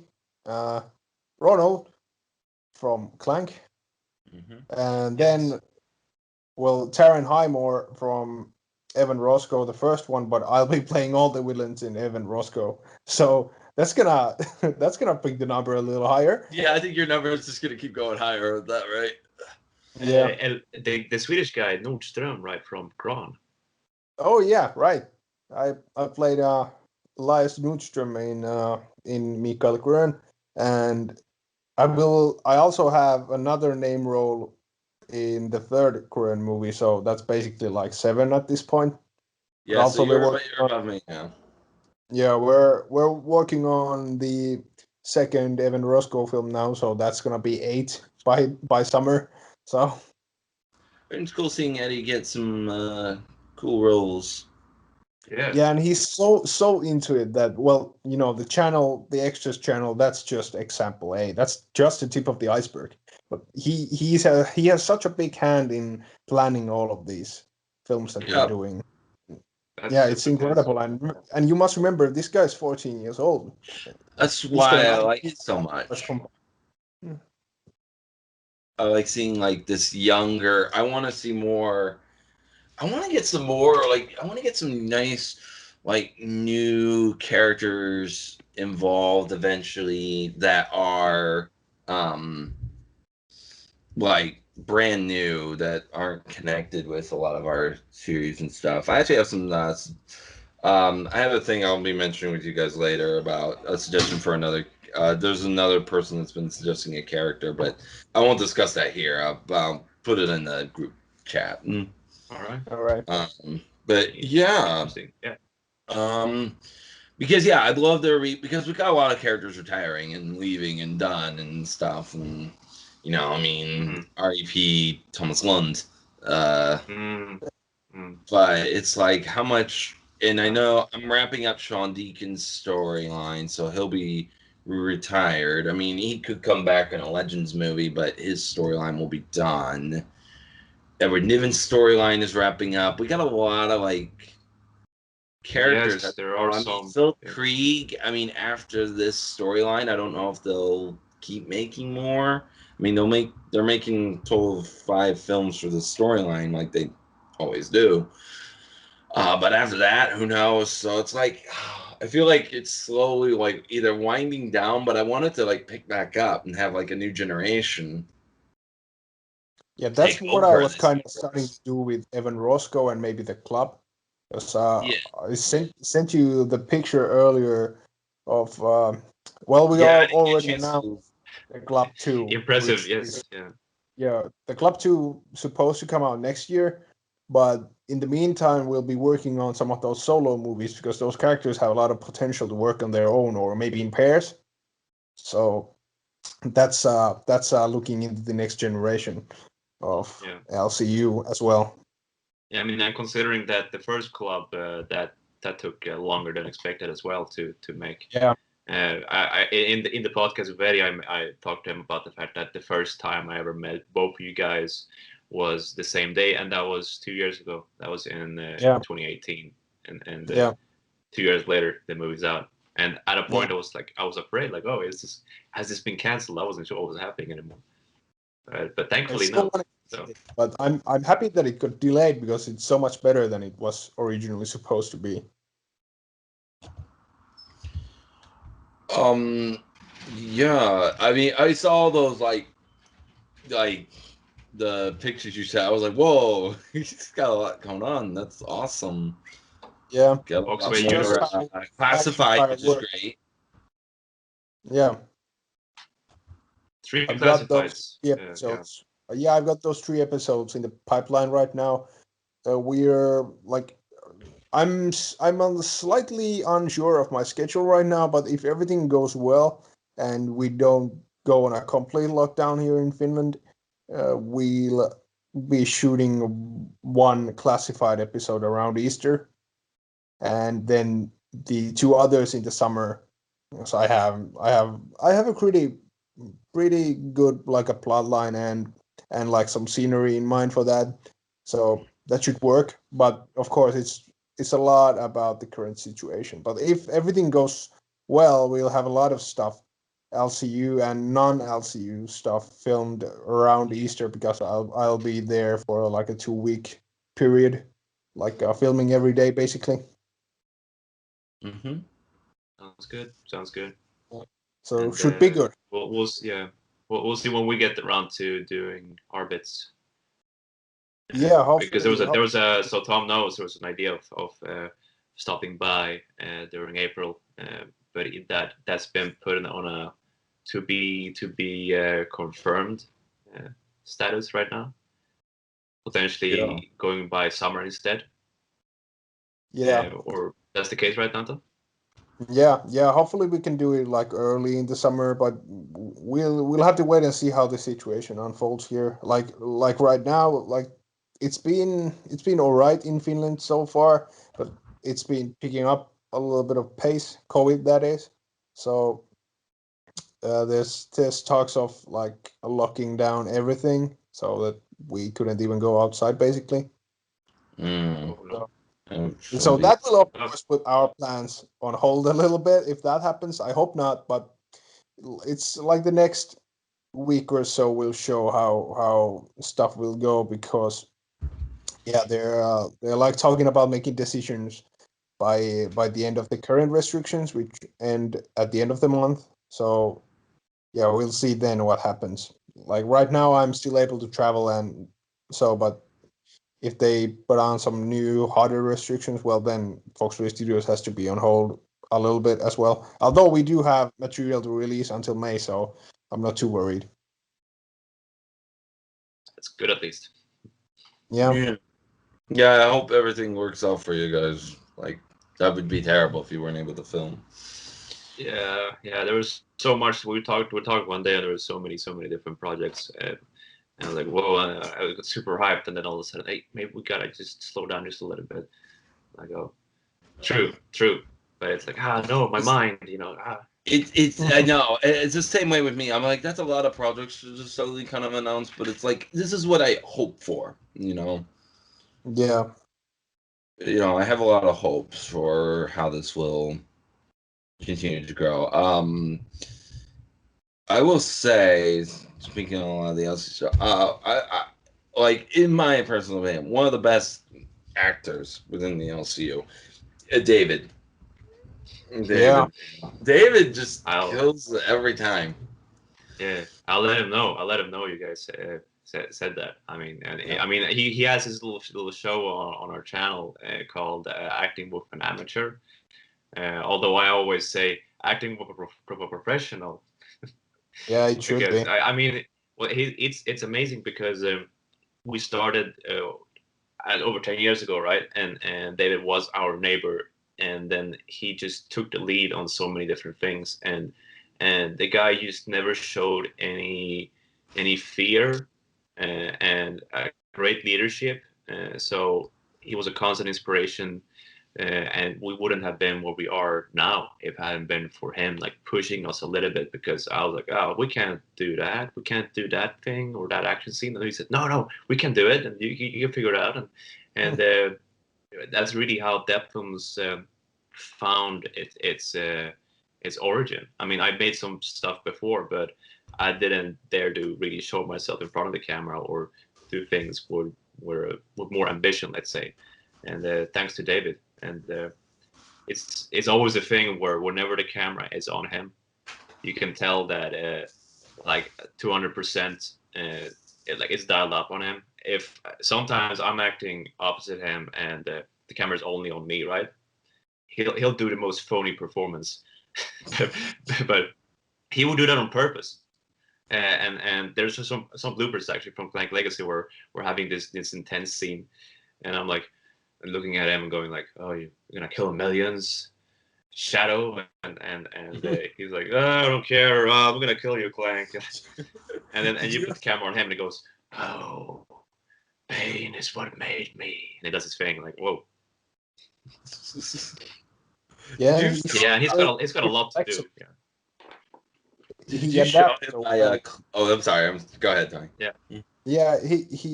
Ronald from Clank, and then, well, Taron Highmore from Evan Roscoe, the first one, but I'll be playing all the villains in Evan Roscoe, so that's gonna bring the number a little higher. Yeah, I think your number is just gonna keep going higher with that, right? Yeah, the Swedish guy Nordström, right, from Kron. Oh yeah, right. I played Elias Nordström in Mikael Grön, and I also have another name role in the third Grön movie, so that's basically like 7 at this point. Yeah, also so you're above me now. Yeah, we're working on the second Evan Roscoe film now, so that's gonna be 8 by summer. So It's cool seeing Eddie get some cool roles. yeah, and he's so into it that, well, you know, the extras channel, that's just example A. That's just the tip of the iceberg. But he has such a big hand in planning all of these films that we're doing. It's incredible, and you must remember this guy's 14 years old. That's why I like it so much. I like seeing like this younger. I want to see more. I want to get some more. Like I want to get some nice, like new characters involved eventually that are, like brand new that aren't connected with a lot of our series and stuff. I actually have some. I have a thing I'll be mentioning with you guys later about a suggestion for another. There's another person that's been suggesting a character, but I won't discuss that here. I'll put it in the group chat. All right. But yeah. Because I'd love to because we got a lot of characters retiring and leaving and done and stuff, and R.E.P. Thomas Lund. But it's like how much. And I know I'm wrapping up Sean Deacon's storyline, so he'll be retired. I mean, he could come back in a Legends movie, but his storyline will be done. Edward Niven's storyline is wrapping up. We got a lot of like characters. Yes, there are some. Phil Krieg. I mean, after this storyline, I don't know if they'll keep making more. I mean, they're making a total of 5 films for the storyline, like they always do. But after that, who knows? So it's like, I feel like it's slowly like either winding down, but I want it to like pick back up and have like a new generation. Yeah, that's what I was kind of starting to do with Evan Roscoe and maybe the club. Because I sent you the picture earlier of, we are already announced the Club 2. Impressive, yes. Yeah, the Club 2 supposed to come out next year, but in the meantime, we'll be working on some of those solo movies because those characters have a lot of potential to work on their own or maybe in pairs. So that's looking into the next generation of LCU as well. Yeah, I mean, I'm considering that the first Club that took longer than expected as well to make. Yeah. I in the podcast with Eddie, I talked to him about the fact that the first time I ever met both of you guys was the same day, and that was 2 years ago. That was in 2018, and 2 years later the movie's out. And at a point, I was afraid, like, oh, has this been canceled? I wasn't sure what was happening anymore. But thankfully, no. So. But I'm happy that it got delayed because it's so much better than it was originally supposed to be. Yeah, I mean, I saw those like the pictures you said. I was like, whoa, he's got a lot going on. That's awesome. Yeah. Classified, which is great. Yeah. 3 I've got classifieds. those 3 episodes. Yeah, I've got those 3 episodes in the pipeline right now. We're like, I'm slightly unsure of my schedule right now, but if everything goes well and we don't go on a complete lockdown here in Finland, we'll be shooting 1 classified episode around Easter, and then the 2 others in the summer. So I have a pretty good like a plot line and like some scenery in mind for that, so that should work. But of course, it's it's a lot about the current situation. But if everything goes well, we'll have a lot of stuff, LCU and non-LCU stuff filmed around Easter, because I'll be there for like a 2-week period, like filming every day basically. Mm-hmm. Sounds good. So And, should be good. We'll see when we get around to doing our bits. Yeah, hopefully. Because so Tom knows there was an idea of stopping by during April, but that's been put on a to be confirmed status right now. Potentially going by summer instead. Yeah. Or that's the case right now, Tom? Yeah. Hopefully we can do it like early in the summer, but we'll have to wait and see how the situation unfolds here. Like right now, like it's been all right in Finland so far, but it's been picking up a little bit of pace, COVID that is. So there's talks of like locking down everything so that we couldn't even go outside basically. So that will of course put our plans on hold a little bit if that happens. I hope not, but it's like the next week or so will show how stuff will go, because they're like talking about making decisions by the end of the current restrictions, which end at the end of the month. So we'll see then what happens. Like right now I'm still able to travel, and so, but if they put on some new harder restrictions, well then Fox Ray Studios has to be on hold a little bit as well. Although we do have material to release until May, so I'm not too worried. That's good at least. Yeah. I hope everything works out for you guys. Like, that would be terrible if you weren't able to film. Yeah. There was so much. We talked one day, and there was so many different projects. And I was like, whoa, I got super hyped, and then all of a sudden, hey, maybe we gotta just slow down just a little bit. I go, true, but it's like, no, my mind, It's I know, it's the same way with me. I'm like, that's a lot of projects to just suddenly kind of announce, but it's like, this is what I hope for, Yeah. I have a lot of hopes for how this will continue to grow. I will say, speaking of a lot of the LC stuff, I like, in my personal opinion, one of the best actors within the LCU, David. David just kills every time. Yeah, I'll let him know you guys said that. I mean, he has his little show on our channel called Acting with an Amateur. Although I always say acting with a professional. Yeah, it should be. It's amazing because we started over 10 years ago, right? And David was our neighbor, and then he just took the lead on so many different things, and the guy just never showed any fear and great leadership. So he was a constant inspiration. And we wouldn't have been where we are now if it hadn't been for him, like pushing us a little bit, because I was like, oh, we can't do that. We can't do that thing or that action scene. And he said, no, we can do it, and you can figure it out. And that's really how Depth Films found its origin. I mean, I made some stuff before, but I didn't dare to really show myself in front of the camera or do things with more ambition, let's say. And thanks to David. And it's always a thing where whenever the camera is on him, you can tell that like 200% it's dialed up on him. If sometimes I'm acting opposite him and the camera's only on me, right? He'll do the most phony performance, but he will do that on purpose. And there's just some bloopers actually from Clank Legacy where we're having this intense scene, and I'm like, looking at him and going like, oh, you're gonna kill millions, Shadow, and he's like, oh, I don't care, I'm gonna kill you, Clank. and you put the camera on him and he goes, oh, pain is what made me, and he does his thing like, whoa. He's got a lot to do. Did you show him I'm sorry. Go ahead, Tony. Yeah. Yeah,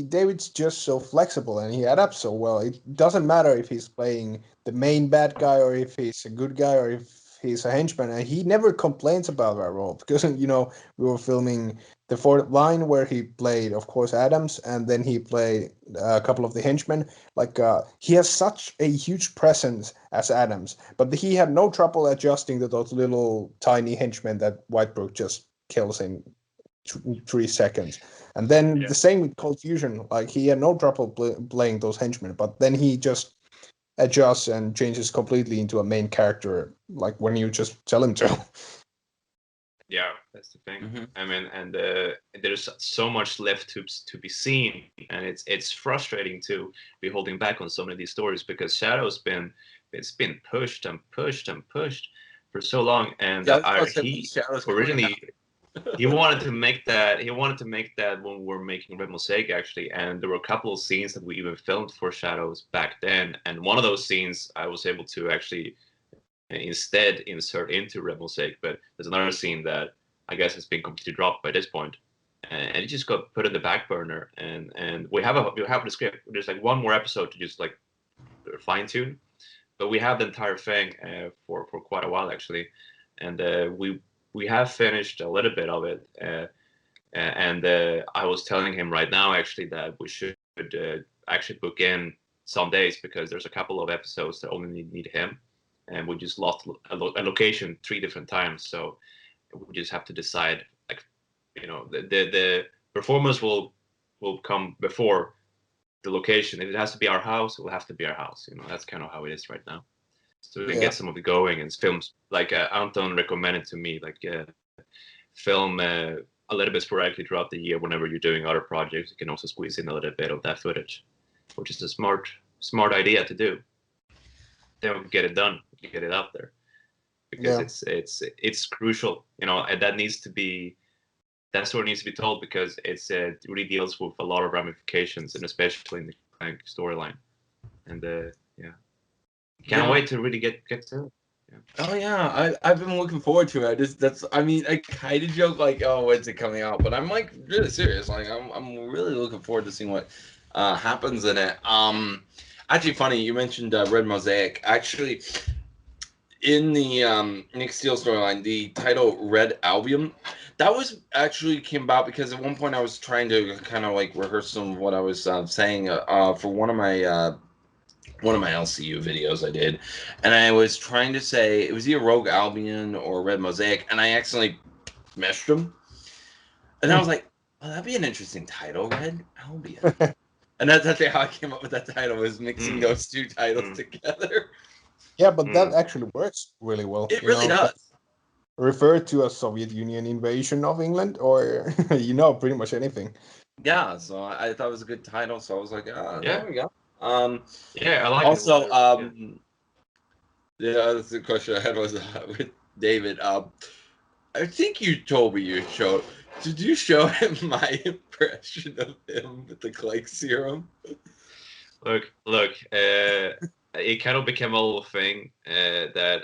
David's just so flexible and he adapts so well. It doesn't matter if he's playing the main bad guy or if he's a good guy or if he's a henchman, and he never complains about that role because we were filming the Fourth Line where he played, of course, Adams, and then he played a couple of the henchmen. Like he has such a huge presence as Adams, but he had no trouble adjusting to those little tiny henchmen that Whitebrook just kills in 3 seconds. And then the same with Cold Fusion. Like he had no trouble playing those henchmen, but then he just adjusts and changes completely into a main character, like when you just tell him to. Yeah, that's the thing. I mean, and there's so much left to be seen, and it's frustrating to be holding back on so many of these stories because Shadow's been pushed and pushed and pushed for so long, and he originally. He wanted to make that. He wanted to make that when we were making Red Mosaic, actually, and there were a couple of scenes that we even filmed for Shadows back then. And one of those scenes I was able to actually instead insert into Red Mosaic. But there's another scene that I guess has been completely dropped by this point, and it just got put in the back burner. And we have the script. There's like one more episode to just like fine tune, but we have the entire thing for quite a while actually, and we have finished a little bit of it, and I was telling him right now actually that we should actually book in some days because there's a couple of episodes that only need him, and we just lost a location 3 different times, so we just have to decide, like, the performance will come before the location. If it has to be our house, it will have to be our house. That's kind of how it is right now. So we can get some of it going, and films like Anton recommended to me, like film a little bit sporadically throughout the year. Whenever you're doing other projects, you can also squeeze in a little bit of that footage, which is a smart idea to do. Then we get it done, get it out there, because it's crucial, and that story needs to be told because it really deals with a lot of ramifications, and especially in the Clank storyline, and Can't wait to really get to it. Yeah. Oh yeah, I've been looking forward to it. I kind of joke like, oh, when's it coming out? But I'm like really serious. Like I'm really looking forward to seeing what happens in it. Actually, funny you mentioned Red Mosaic. Actually, in the Nick Steele storyline, the title Red Albion, that was actually came about because at one point I was trying to kind of like rehearse some of what I was saying for one of my LCU videos I did, and I was trying to say it was either Rogue Albion or Red Mosaic, and I accidentally meshed them, and I was like, "Well, that'd be an interesting title, Red Albion." And that's actually how I came up with that title, was mixing those 2 titles together. Yeah, but that actually works really well. It really does. Refer to a Soviet Union invasion of England, or pretty much anything. Yeah, so I thought it was a good title, so I was like, there we go. I like also, it. the other question I had was with David. I think you told me you showed. Did you show him my impression of him with the Clank serum? Look. It kind of became a little thing that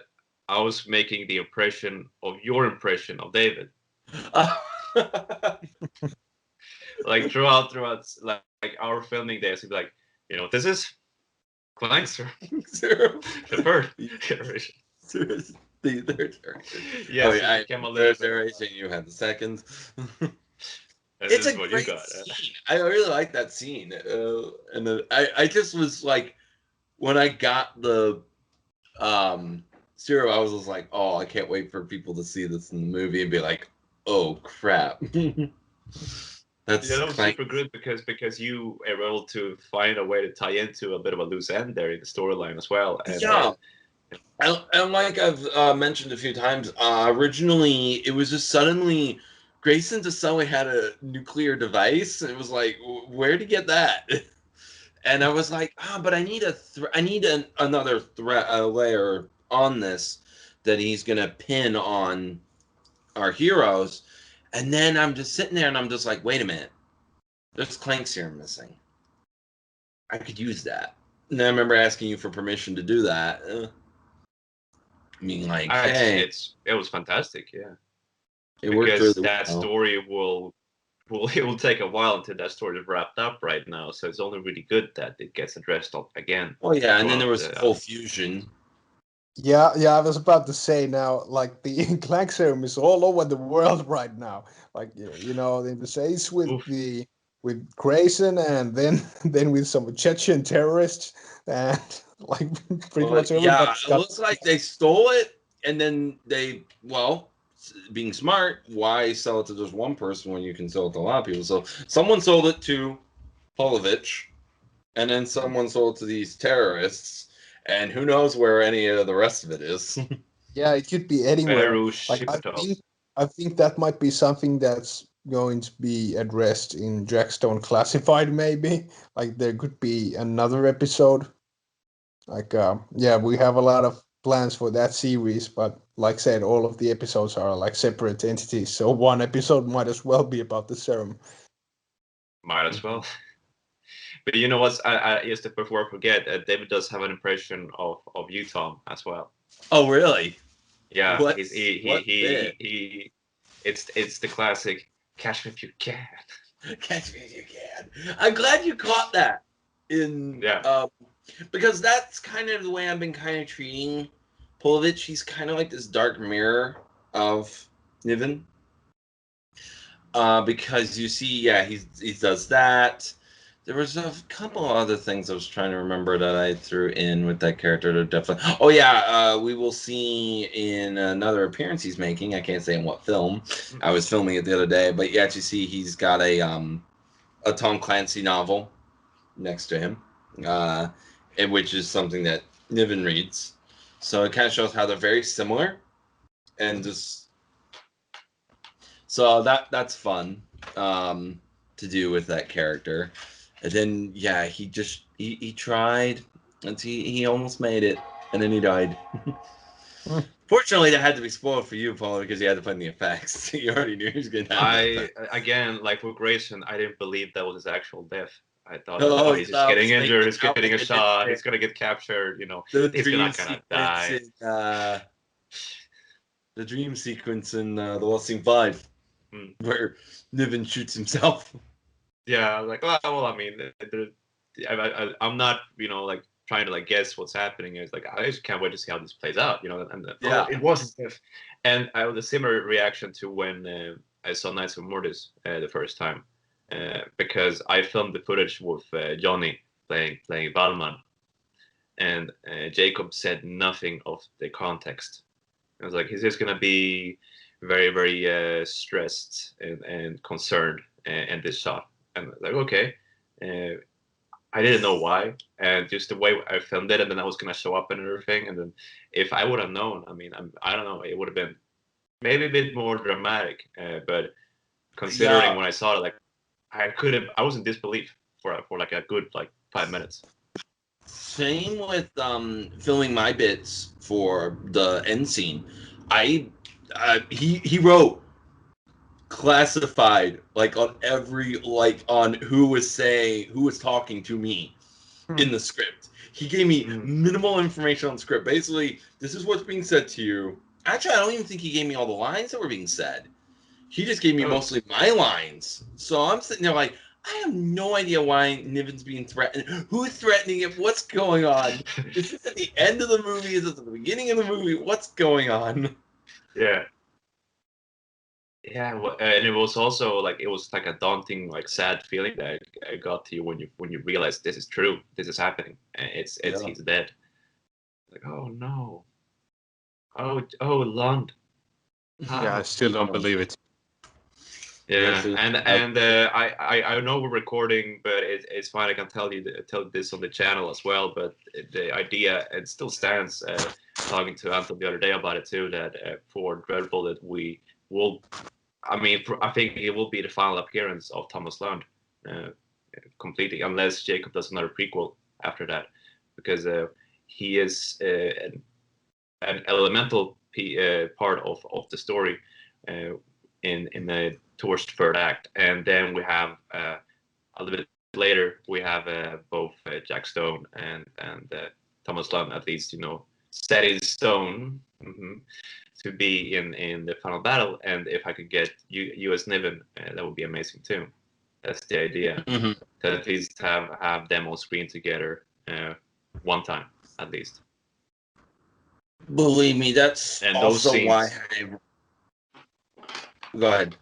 I was making the impression of your impression of David. Like throughout like our filming days, he'd be like, this is Clank serum. The third iteration. The third iteration. Yes, third iteration. You had the second. It's a great scene. I really like that scene, and I just was like, when I got the serum, I was just like, oh, I can't wait for people to see this in the movie and be like, oh crap. That was super good because you were able to find a way to tie into a bit of a loose end there in the storyline as well. And like I've mentioned a few times, originally it was just suddenly Grayson just suddenly had a nuclear device. It was like, where'd he get that? And I was like, but I need another layer on this that he's gonna pin on our heroes. And then I'm just sitting there and I'm just like, wait a minute, there's Clank serum missing. I could use that. And I remember asking you for permission to do that. Hey, it was fantastic, yeah. It worked really that well. story will it will take a while until that story is wrapped up right now. So it's only really good that it gets addressed again. Oh yeah, and then there was whole fusion. Yeah, I was about to say now, like the Clank serum is all over the world right now. Like you know, in the States with Grayson, and then with some Chechen terrorists, and like pretty much everybody. Yeah, it looks like they stole it, and then being smart, why sell it to just one person when you can sell it to a lot of people? So someone sold it to Polovich, and then someone sold it to these terrorists, and who knows where any of the rest of it is. Yeah, it could be anywhere. Belarus, Like I think that might be something that's going to be addressed in Jackstone Classified, maybe. Like there could be another episode. Like yeah, we have a lot of plans for that series, but like I said, all of the episodes are like separate entities, so one episode might as well be about the serum. Might as well. But you know what? I just before I forget, David does have an impression of you, Tom, as well. Oh really? Yeah, What? It's the classic "Catch me if you can." Catch me if you can. I'm glad you caught that. Because that's kind of the way I've been kind of treating Polovich. He's kind of like this dark mirror of Niven. Because you see, yeah, he does that. There was a couple other things I was trying to remember that I threw in with that character. To definitely. Oh yeah, we will see in another appearance he's making. I can't say in what film. I was filming it the other day, but you actually see he's got a Tom Clancy novel next to him, which is something that Niven reads. So it kind of shows how they're very similar, and just so that's fun to do with that character. And then yeah, he tried, and he almost made it, and then he died. Fortunately, that had to be spoiled for you, Paul, because you had to put in the effects. You already knew he was going to die. Again, like with Grayson, I didn't believe that was his actual death. I thought, he's just getting injured, he's getting a shot, he's gonna get captured, you know, he's not gonna die. The dream sequence in The Lost Scene 5, where Niven shoots himself. Yeah, like, well, I mean, I'm not, you know, like trying to like guess what's happening. It's like I just can't wait to see how this plays out, you know. And it was, and I had a similar reaction to when I saw Knights of Mortis the first time, because I filmed the footage with Johnny playing Valman, and Jacob said nothing of the context. I was like, he's just gonna be very, very stressed and concerned in this shot. And I was like, okay. I didn't know why, and just the way I filmed it, and then I was gonna show up and everything. And then if I would have known, I mean, I don't know, it would have been maybe a bit more dramatic. But considering when I saw it, like I was in disbelief for like a good like 5 minutes. Same with filming my bits for the end scene. He wrote classified like on every on who was talking to me in the script. He gave me minimal information on the script. Basically, this is what's being said to you. Actually, I don't even think he gave me all the lines that were being said. He just gave me mostly my lines. So I'm sitting there like, I have no idea why Niven's being threatened. Who's threatening it? What's going on? Is this at the end of the movie? Is this at the beginning of the movie? What's going on? Yeah. Yeah, and it was also like it was like a daunting, like sad feeling that I got to you when you realize this is true, this is happening, and he's dead. Like, oh no, oh Lund. Yeah, I still don't believe it. Yeah, and I know we're recording, but it's fine. I can tell this on the channel as well. But the idea, it still stands. Talking to Anton the other day about it too. That for Dreadful, that we will. I mean, I think it will be the final appearance of Thomas Lund, completely, unless Jacob does another prequel after that, because he is an elemental part of the story in the towards the third act. And then we have a little bit later we have both Jack Stone and Thomas Lund, at least, you know, set in stone to be in the final battle. And if I could get you as Niven, that would be amazing too. That's the idea. To at least have them on screen together one time at least. Believe me, that's And also those why scenes. Go ahead.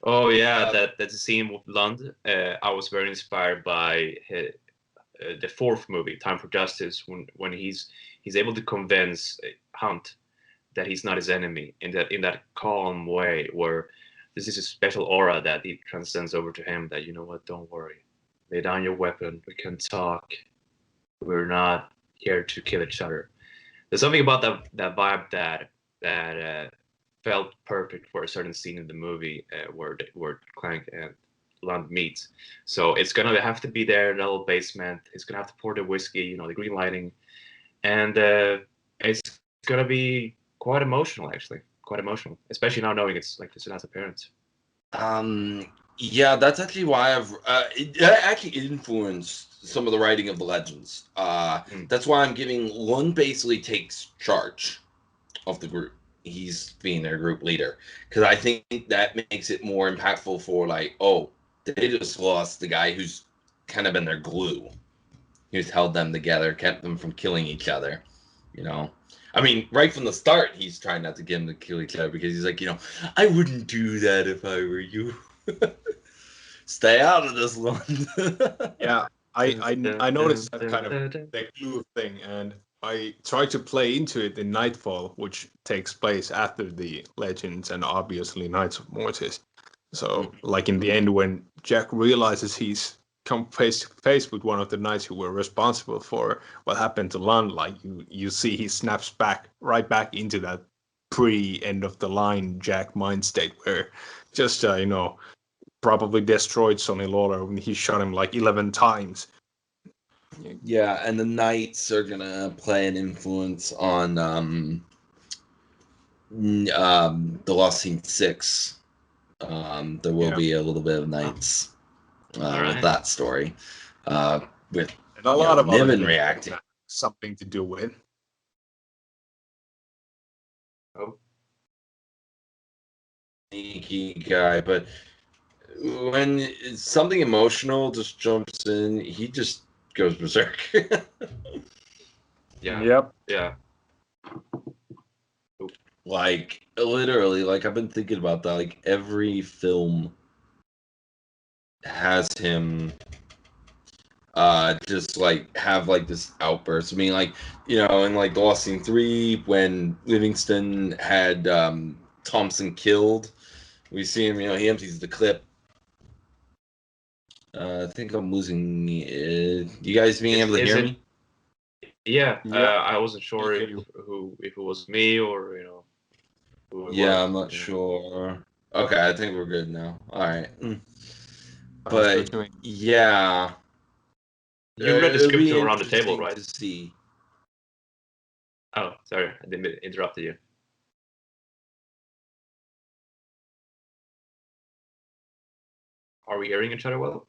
Oh yeah, that's a scene with Lund. I was very inspired by the fourth movie, Time for Justice, when he's able to convince Hunt that he's not his enemy in that calm way, where this is a special aura that he transcends over to him. That, you know what, don't worry, lay down your weapon. We can talk. We're not here to kill each other. There's something about that vibe that felt perfect for a certain scene in the movie where Clank and Lund meet. So it's gonna have to be there in the little basement. He's gonna have to pour the whiskey, you know, the green lighting, and it's gonna be quite emotional, actually. Quite emotional, especially now knowing it's like his last appearance. Yeah, that's actually why it actually influenced some of the writing of the legends. That's why I'm giving Lund basically takes charge of the group. He's being their group leader, because I think that makes it more impactful for like, oh, they just lost the guy who's kind of been their glue, who's held them together, kept them from killing each other. You know, I mean, right from the start, he's trying not to get them to kill each other, because he's like, you know, I wouldn't do that if I were you. Stay out of this one. Yeah, I noticed that kind of the glue thing, and I tried to play into it in Nightfall, which takes place after the Legends and obviously Knights of Mortis. So, like in the end, when Jack realizes he's come face to face with one of the knights who were responsible for what happened to Lund, like you see he snaps right back into that pre-end of the line Jack mind state, where just you know, probably destroyed Sonny Lawler when he shot him like 11 times. Yeah, and the Knights are gonna play an influence on the Lost Scene 6. There will be a little bit of Knights with that story. With and a lot of Niven reacting. Something to do with. Oh. Sneaky guy, but when something emotional just jumps in, he just goes berserk. Yeah. Yep. Yeah. Like, literally, like, I've been thinking about that. Like, every film has him just like have like this outburst. I mean, like, you know, in like The Lost Scene 3, when Livingston had Thompson killed, we see him, you know, he empties the clip. I think I'm losing you guys being able to hear me? Yeah, I wasn't sure if it was me or, you know, who it was. I'm not sure. Okay, I think we're good now. All right. But yeah, you read the it'll be script around the table, interesting right? to see. Oh, sorry, I didn't interrupt you. Are we hearing each other well?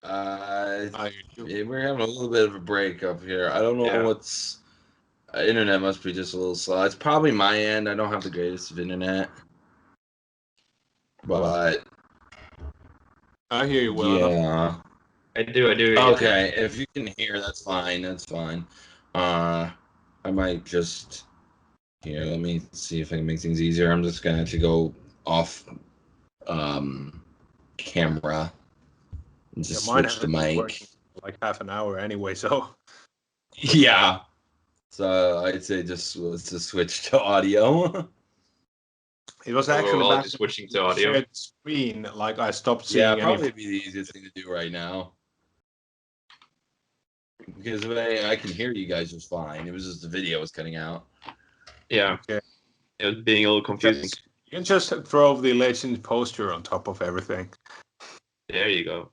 We're having a little bit of a break up here. I don't know what's. Internet must be just a little slow. It's probably my end. I don't have the greatest of internet, but I hear you well enough. Yeah, I do. Okay, if you can hear, that's fine. That's fine. I might just here. Let me see if I can make things easier. I'm just gonna have to go off camera and just switch the mic. Like half an hour anyway, so yeah. So I'd say let's just switch to audio. It was actually just switching to audio. Shared screen, like I stopped seeing. Yeah, probably be the easiest thing to do right now. Because I can hear you guys just fine. It was just the video was cutting out. Yeah. Okay. It was being a little confusing. You can just throw the Legends poster on top of everything. There you go.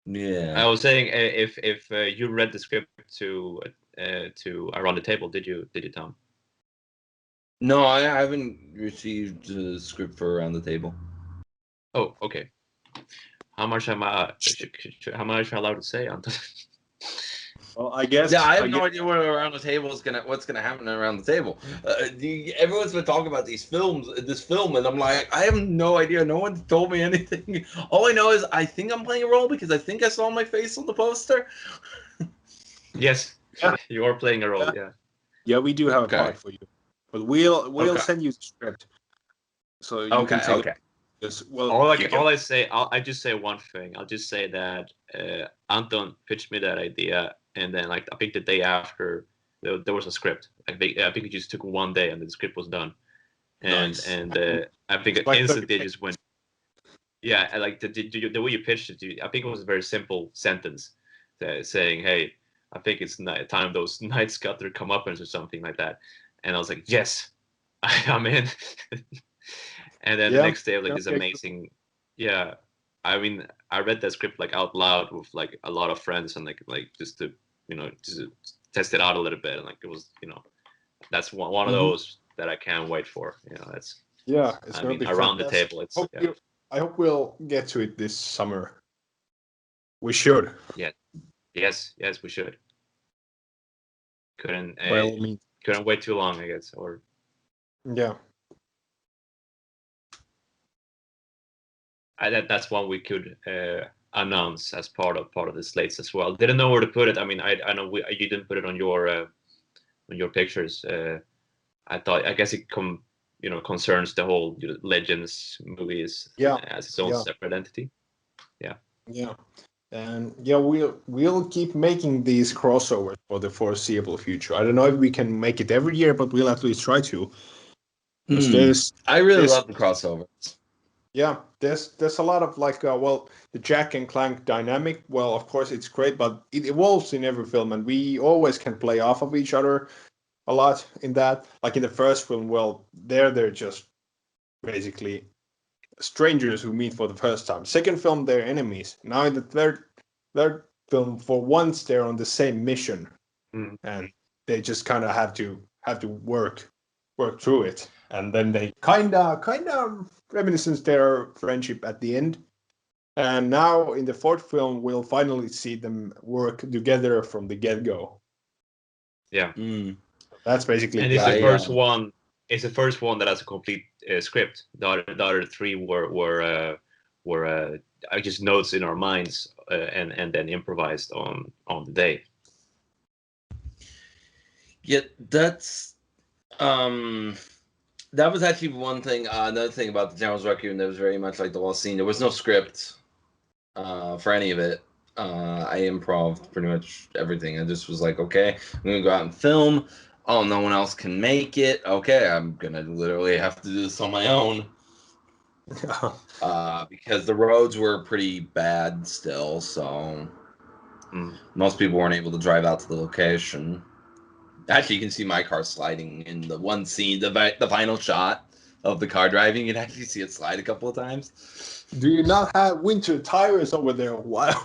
Yeah. I was saying, if you read the script to Around the Table, did you, Tom? No, I haven't received the script for Around the Table. Oh, okay. How much am I allowed to say, Anton? Well, I guess. Yeah, I have no idea what around the table is what's gonna happen around the table. Everyone's been talking about this film, and I'm like, I have no idea. No one told me anything. All I know is I think I'm playing a role because I think I saw my face on the poster. Yes, Yeah. You are playing a role. Yeah. Yeah, we do have a part for you, but we'll send you the script, so you can take it. Well, I just say one thing. I'll just say that Anton pitched me that idea, and then like I think the day after there was a script. I think it just took one day, and the script was done. And Nice. I think like instantly just went. Yeah, like the way you pitched it, I think it was a very simple sentence saying, "Hey, I think it's time those night scutter comeuppance or something like that." And I was like, "Yes, I'm in." And then the next day, like this amazing, I mean, I read that script like out loud with like a lot of friends, and like just to just to test it out a little bit, and like it was that's one of those that I can't wait for. That's it's gonna be around the table. It's I hope we'll get to it this summer. We should. Yeah. Yes, we should. Couldn't wait too long, I guess, or yeah. That's one we could announce as part of the slates as well. Didn't know where to put it. I mean, I know you didn't put it on your pictures. I guess it concerns the whole Legends movies as its own separate entity. Yeah, and we'll keep making these crossovers for the foreseeable future. I don't know if we can make it every year, but we'll at least try to. I really love the crossovers. Yeah, there's a lot of like the Jack and Clank dynamic. Well, of course it's great, but it evolves in every film, and we always can play off of each other a lot in that. Like in the first film, they're just basically strangers who meet for the first time. Second film, they're enemies. Now in the third film, for once they're on the same mission, and they just kind of have to work through it, and then they kind of reminiscence their friendship at the end. And now in the fourth film, we'll finally see them work together from the get-go. Yeah, that's basically. And it's the first one. It's the first one that has a complete script. The other three were just notes in our minds and then improvised on the day. Yeah, that's that was actually one thing. Another thing about the General's Requiem that was very much like the Lost Scene. There was no script for any of it. I improv'd pretty much everything. I just was like, okay, I'm gonna go out and film. Oh, no one else can make it. Okay, I'm gonna literally have to do this on my own. Because the roads were pretty bad still, so most people weren't able to drive out to the location. Actually, you can see my car sliding in the one scene, the final shot of the car driving. You can actually see it slide a couple of times. Do you not have winter tires over there? Wow.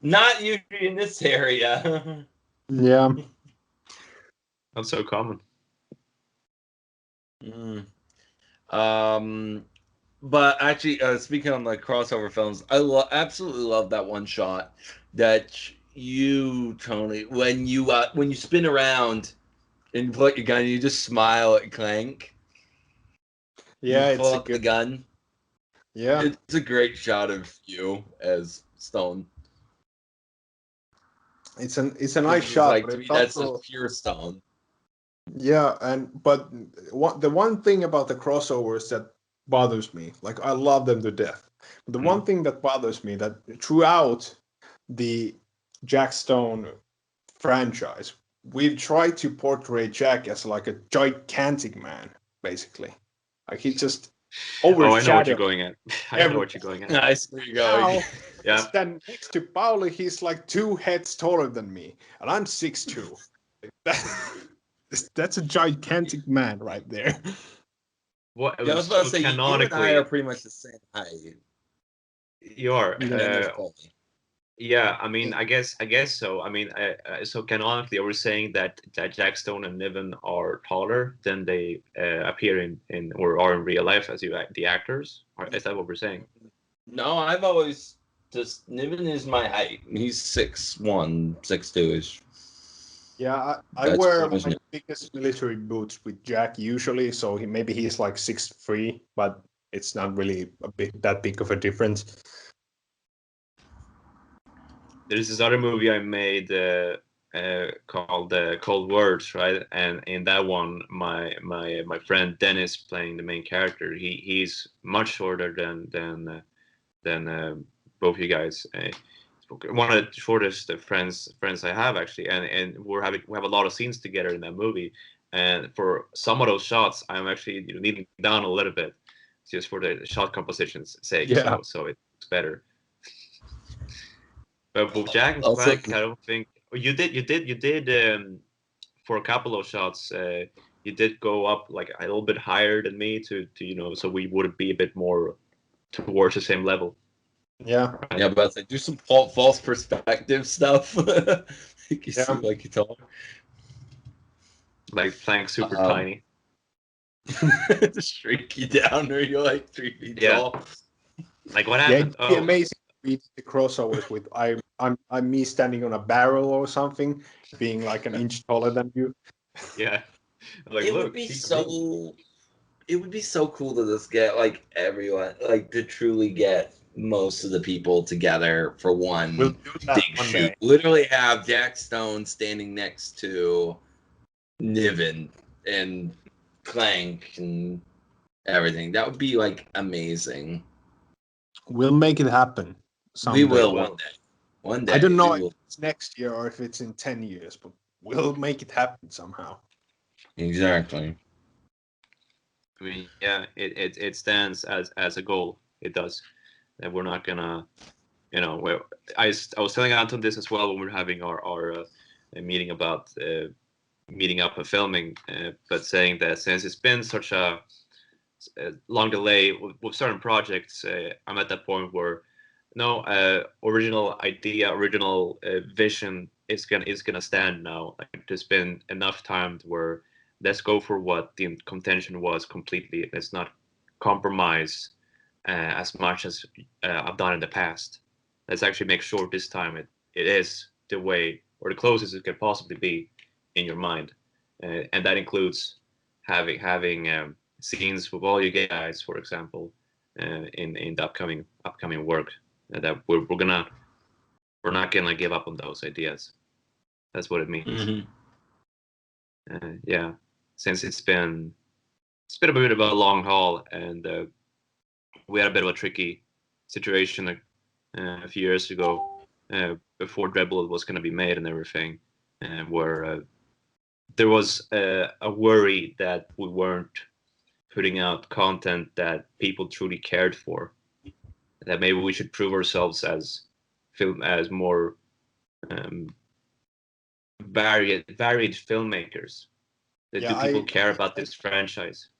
Not usually in this area. Yeah. Not so common. But actually, speaking on the crossover films, I absolutely love that one shot that you, Tony, when you spin around and pull out your gun, and you just smile at Clank. Yeah, you pull out the gun. Yeah, it's a great shot of you as Stone. It's a nice shot. Like, to me, that's a pure Stone. Yeah, but the one thing about the crossovers that bothers me, like I love them to death. But the one thing that bothers me that throughout the Jack Stone franchise, we've tried to portray Jack as like a gigantic man, basically. Like he just overshadowed. I know what you're going at. I know what you're going at. I see where you're going. Yeah. Then next to Pauli, he's like 2 heads taller than me, and I'm 6'2". That's a gigantic man right there. What? Yeah, I was about to say, you and I are pretty much the same height. You are. Yeah, I mean, I guess so. I mean, so canonically, are we saying that Jack Stone and Niven are taller than they appear in or are in real life as the actors? Is that what we're saying? No, I've always just Niven is my height. He's 6'1", 6'2"-ish. Yeah, I wear my biggest military boots with Jack usually, so maybe he's like 6'3", but it's not really that big of a difference. There's this other movie I made called Cold Words, right? And in that one, my friend Dennis playing the main character. He's much shorter than both you guys. One of the shortest friends I have actually, and we have a lot of scenes together in that movie. And for some of those shots, I'm actually kneeling down a little bit, just for the shot composition's sake. Yeah. So it's better. But with Jack and Also- Clank, I don't think you did for a couple of shots. You did go up like a little bit higher than me to so we would be a bit more towards the same level. Yeah. Right? Yeah, but I do some false perspective stuff. You seem like you taller. Like Clank super tiny. To shrink you down, or you're like 3 feet tall. Like what Yeah, happened? it'd be amazing to read the crossovers with I'm me standing on a barrel or something, being like an inch taller than you. Yeah. Like, It look, would be he's so. It would be so cool to just get like everyone, like to truly get most of the people together for one We'll do that big one shoot. day. Literally have Jack Stone standing next to Niven and Clank and everything. That would be like amazing. We'll make it happen. We will someday. one day. One day. I don't know we if will. it's next year or if it's in 10 years, but we'll make it happen somehow. Exactly. I mean, yeah, it stands as a goal. It does. And we're not gonna, I was telling Anton this as well when we were having our meeting about meeting up and filming, but saying that since it's been such a long delay with certain projects, I'm at that point where original idea, original vision is gonna stand now. Like, there's been enough time where let's go for what the contention was completely. Let's not compromise as much as I've done in the past. Let's actually make sure this time it is the way or the closest it could possibly be in your mind, and that includes having scenes with all you guys, for example, in the upcoming work. That we're not gonna give up on those ideas. That's what it means. Mm-hmm. Yeah, since it's been a bit of a long haul, and we had a bit of a tricky situation a few years ago before Dreadblood was going to be made and everything, where there was a worry that we weren't putting out content that people truly cared for. That maybe we should prove ourselves as more varied filmmakers. That do people care about this franchise?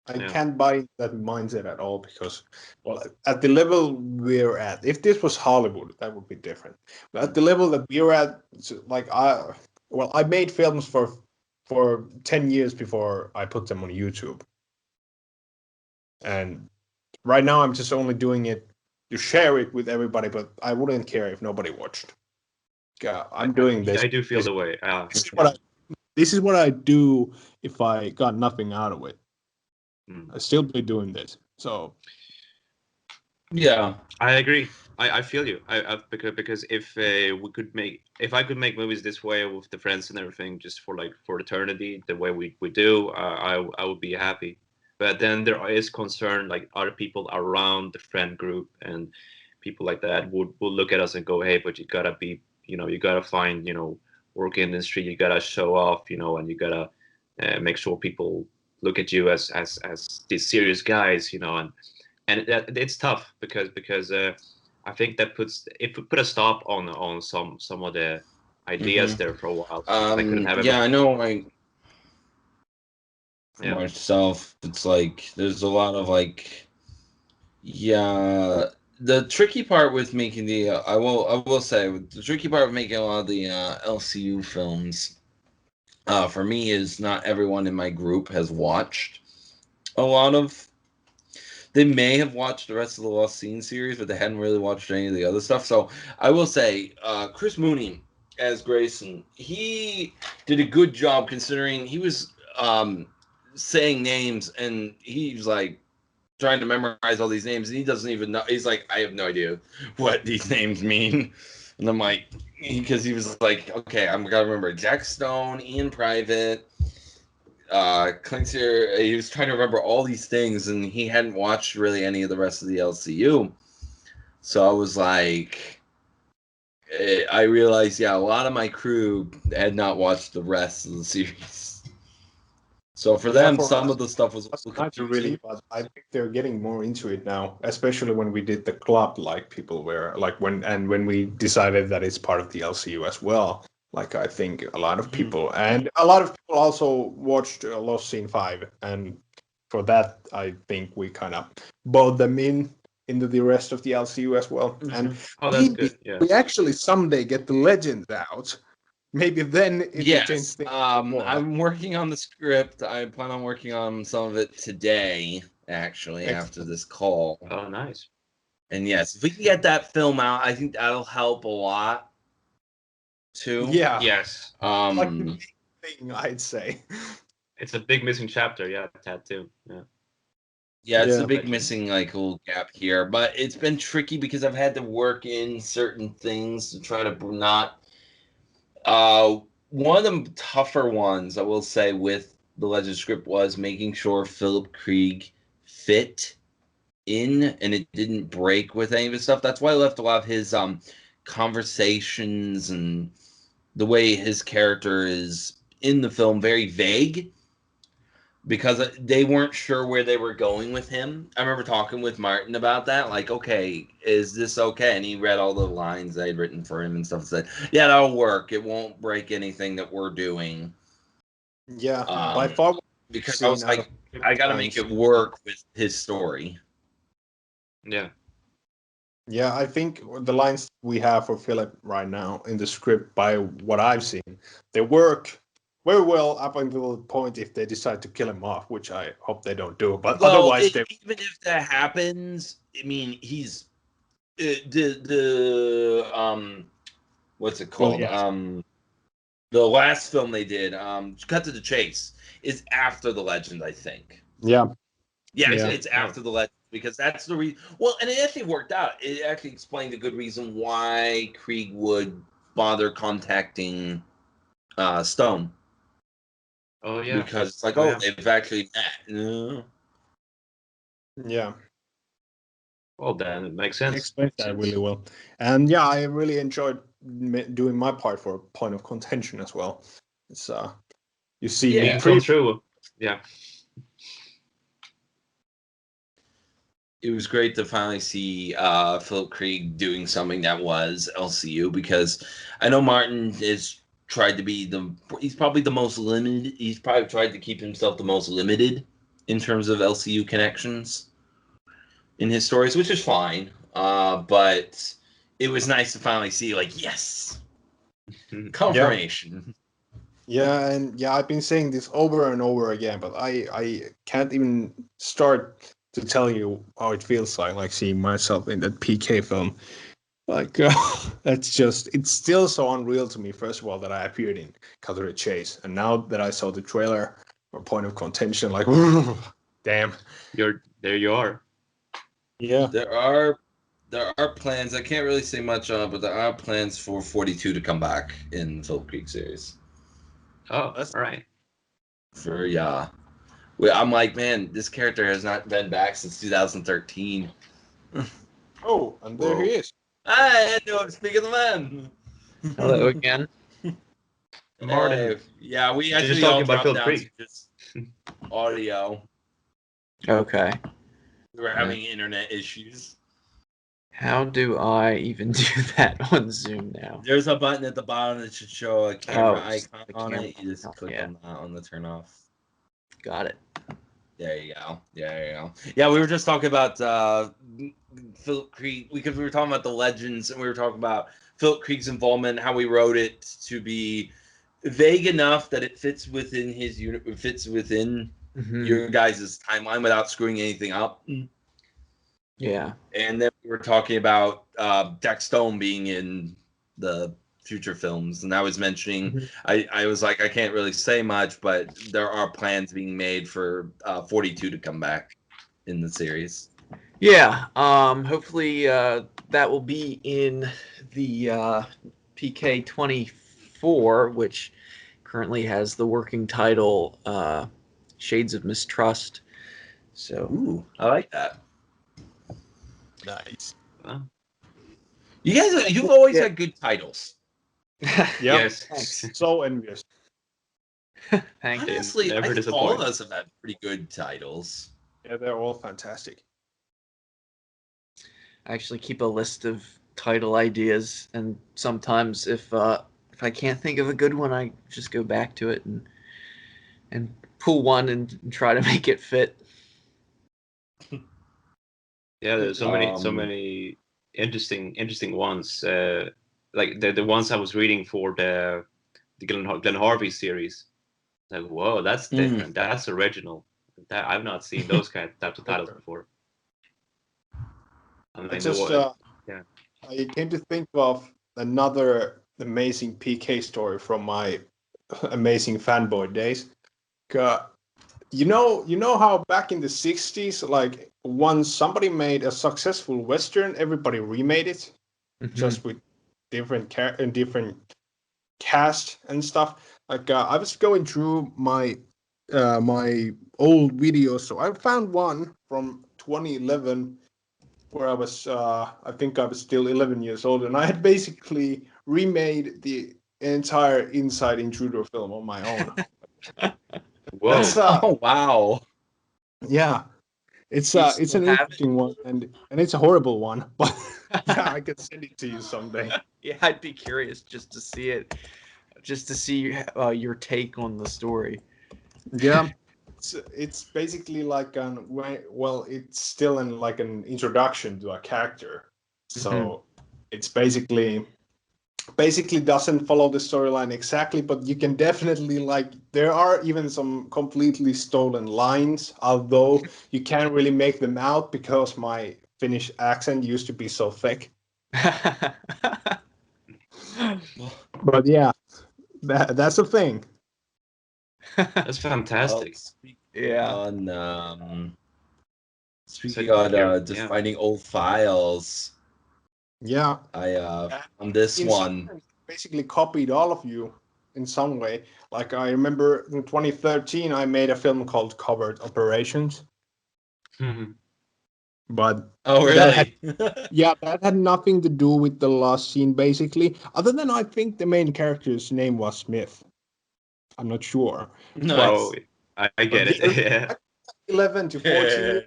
I can't buy that mindset at all because, well, at the level we're at, if this was Hollywood, that would be different. But at the level that we're at, like I made films for 10 years before I put them on YouTube. And right now I'm just only doing it to share it with everybody, but I wouldn't care if nobody watched. Yeah, I'm doing this. I do feel the way. This is what I do if I got nothing out of it. I still be doing this. So yeah, I agree. I feel you. Because if I could make movies this way with the friends and everything, just for eternity, the way we do, I would be happy. But then there is concern, like other people around the friend group and people like that would look at us and go, hey, but you gotta be, you gotta find, work industry, you gotta show off, and you gotta make sure people look at you as these serious guys, and it's tough because I think that put a stop on some of the ideas there for a while. I couldn't have I know. Myself, it's like there's a lot of the tricky part with making the I will say the tricky part with making a lot of the LCU films for me is not everyone in my group has watched a lot of they may have watched the rest of the Lost Scene series, but they hadn't really watched any of the other stuff. So I will say, Chris Mooney as Grayson, he did a good job considering he was saying names and he's like trying to memorize all these names and he doesn't even know. He's like, I have no idea what these names mean. And I'm like, because he was like, okay, I'm gonna remember Jack Stone, Ian Private, Clank here. He was trying to remember all these things, and he hadn't watched really any of the rest of the LCU. So I was like, I realized, yeah, a lot of my crew had not watched the rest of the series. So for them, some of the stuff was not really, but I think they're getting more into it now, especially when we did the club, like people were like when we decided that it's part of the LCU as well. Like I think a lot of people and a lot of people also watched Lost Scene 5, and for that I think we kind of brought them into the rest of the LCU as well. And that's good. Yeah. We actually someday get the Legends out. Maybe then it will change things. I'm working on the script. I plan on working on some of it today, actually, after this call. Oh, nice. And yes, if we can get that film out, I think that'll help a lot, too. Yeah. Yes. Like the big thing, I'd say. It's a big missing chapter, tattoo. Yeah. Yeah, it's a big missing little gap here, but it's been tricky because I've had to work in certain things to try to not. One of the tougher ones, I will say, with the Legend script was making sure Philip Krieg fit in and it didn't break with any of his stuff. That's why I left a lot of his conversations and the way his character is in the film very vague, because they weren't sure where they were going with him. I remember talking with Martin about that, like, okay, is this okay? And he read all the lines I had written for him and stuff and said, yeah, that'll work. It won't break anything that we're doing. Yeah, by far. Because I was like, I got to make it work with his story. Yeah. Yeah, I think the lines we have for Philip right now in the script, by what I've seen, they work very well up until the point if they decide to kill him off, which I hope they don't do. But otherwise, even if that happens, I mean, he's the what's it called? Well, yeah. The last film they did, Cut to the Chase, is after the Legend, I think. Yeah. It's after the Legend, because that's the reason. Well, and it actually worked out. It actually explained a good reason why Krieg would bother contacting Stone. Oh yeah, because it's like, they've actually met. Yeah. Well, then it makes sense. It explains that really well, and yeah, I really enjoyed doing my part for Point of Contention as well. It's you see me true. Yeah. It was great to finally see Philip Krieg doing something that was LCU, because I know Martin is tried to be he's probably the most limited. He's probably tried to keep himself the most limited in terms of LCU connections in his stories, which is fine. But it was nice to finally see, like, yes, confirmation. Yeah, and I've been saying this over and over again, but I can't even start to tell you how it feels like seeing myself in that PK film. Like, it's still so unreal to me, first of all, that I appeared in Cut to the Chase. And now that I saw the trailer or Point of Contention, like, damn. There you are. Yeah. There are plans. I can't really say much on it, but there are plans for 42 to come back in Philip Krieg series. Oh, that's all right. I'm like, man, this character has not been back since 2013. Oh, and there he is. I know I'm speaking the man. Hello again. Martin. Yeah, we You're actually just talking all about dropped down Phil to just audio. Okay. We were having internet issues. How do I even do that on Zoom now? There's a button at the bottom that should show a camera icon on it. You just click on the turn off. Got it. There you go. Yeah, we were just talking about Philip Krieg, because we were talking about the Legends, and we were talking about Philip Krieg's involvement, how we wrote it to be vague enough that it fits within his unit, fits within your guys' timeline without screwing anything up. Yeah. And then we were talking about Dex Stone being in the future films, and I was mentioning, I was like, I can't really say much, but there are plans being made for 42 to come back in the series. Yeah. Hopefully that will be in the PK 24, which currently has the working title Shades of Mistrust. So Ooh, I like that. Nice. You guys, you've always had good titles. Yes. Thanks. So envious. Thank you. Honestly, Never I think all of disappoint. us have had pretty good titles. Yeah, they're all fantastic. I actually keep a list of title ideas, and sometimes if I can't think of a good one, I just go back to it and pull one and try to make it fit. Yeah, there's so many interesting ones. Like the ones I was reading for the Glenn Harvey series. Like, whoa, that's different. That's original. That I've not seen those types of titles before. I mean, I came to think of another amazing PK story from my amazing fanboy days. You know how back in the 60s, like once somebody made a successful Western, everybody remade it just with different cast and stuff. Like I was going through my my old videos, so I found one from 2011 where I was I think I was still 11 years old, and I had basically remade the entire Inside Intruder film on my own. whoa. Oh wow! Yeah, it's You an still have interesting one, and it's a horrible one, but yeah, I can send it to you someday. Yeah, I'd be curious just to see it, just to see your take on the story. Yeah, it's basically like well, it's still like an introduction to a character, so it's basically doesn't follow the storyline exactly, but you can definitely like there are even some completely stolen lines, although you can't really make them out because my Finnish accent used to be so thick. But yeah, that's a thing. That's fantastic. Speaking on just Yeah. finding old files. Yeah, I on this in one. some basically copied all of you in some way. Like I remember in 2013, I made a film called Covert Operations. But oh really? that had nothing to do with the last scene, basically. Other than I think the main character's name was Smith. I'm not sure. No, I get it. Yeah. 11 to 14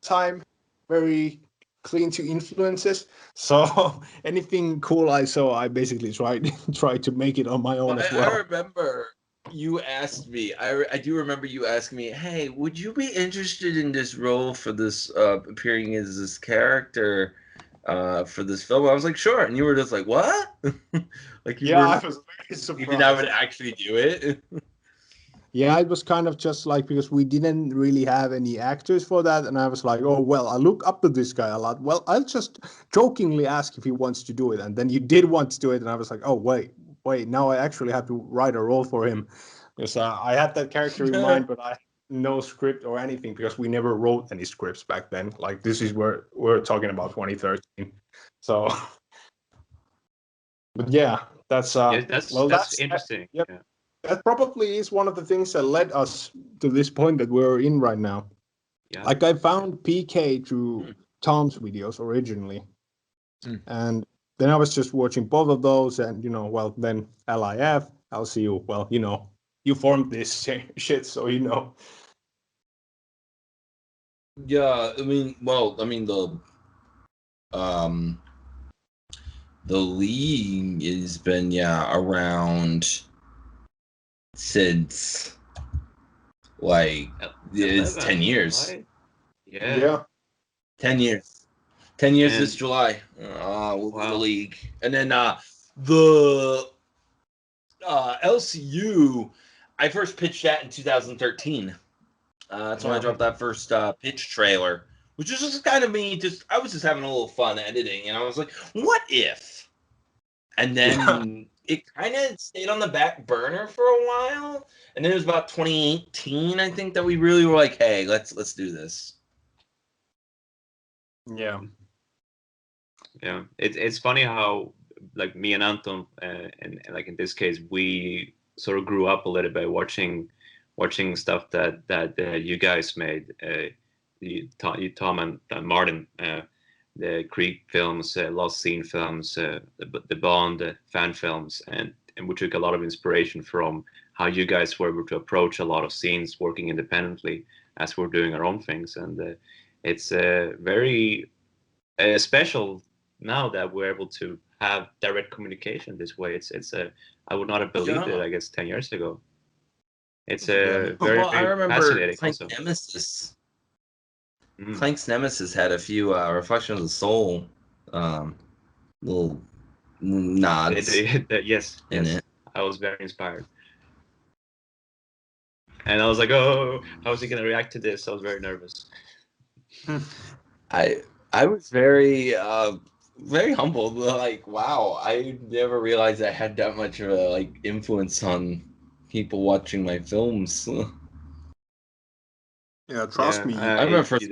time, very clean to influences. So anything cool I saw, I basically tried to make it on my own as well. I remember you asked me. I do remember you asking me, "Hey, would you be interested in this role for this appearing as this character for this film?" I was like, "Sure," and you were just like, "What?" Like you I was very surprised. you didn't have to actually do it. Yeah, it was kind of just like because we didn't really have any actors for that, and I was like, oh well, I look up to this guy a lot. Well, I'll just jokingly ask if he wants to do it, and then you did want to do it, and I was like, oh wait, now I actually have to write a role for him because I had that character in mind, but I had no script or anything because we never wrote any scripts back then. Like this is where we're talking about 2013, so. But yeah, that's that's interesting. Yep. Yeah. That probably is one of the things that led us to this point that we're in right now. Yeah. Like I found PK through Tom's videos originally, and then I was just watching both of those, and well, then LIF, LCU. Well, you formed this shit, so Yeah, I mean, the league has been around since like it's 10 years. Right? Yeah. 10 years. 10 years this July. We'll be the league. And then the LCU, I first pitched that in 2013. That's when I dropped that first pitch trailer which is just kind of me. I was just having a little fun editing, and I was like, "What if?" And then it kind of stayed on the back burner for a while, and then it was about 2018, I think, that we really were like, "Hey, let's do this." Yeah. Yeah, it's funny how like me and Anton, and like in this case, we sort of grew up a little bit watching stuff that you guys made, Tom and Martin, the Creek films, Lost Scene films, the Bond fan films, and we took a lot of inspiration from how you guys were able to approach a lot of scenes working independently as we're doing our own things, and it's very special now that we're able to have direct communication this way. It's a I would not have believed it, I guess, 10 years ago. It's a very Well, I remember fascinating Clank also. Nemesis. Clank's Nemesis had a few Reflections of the Soul little nods Yes, in it. I was very inspired. And I was like, oh, how is he going to react to this? I was very nervous. I was very very humbled. Like, wow, I never realized I had that much of a like influence on people watching my films. Yeah, trust me. I remember first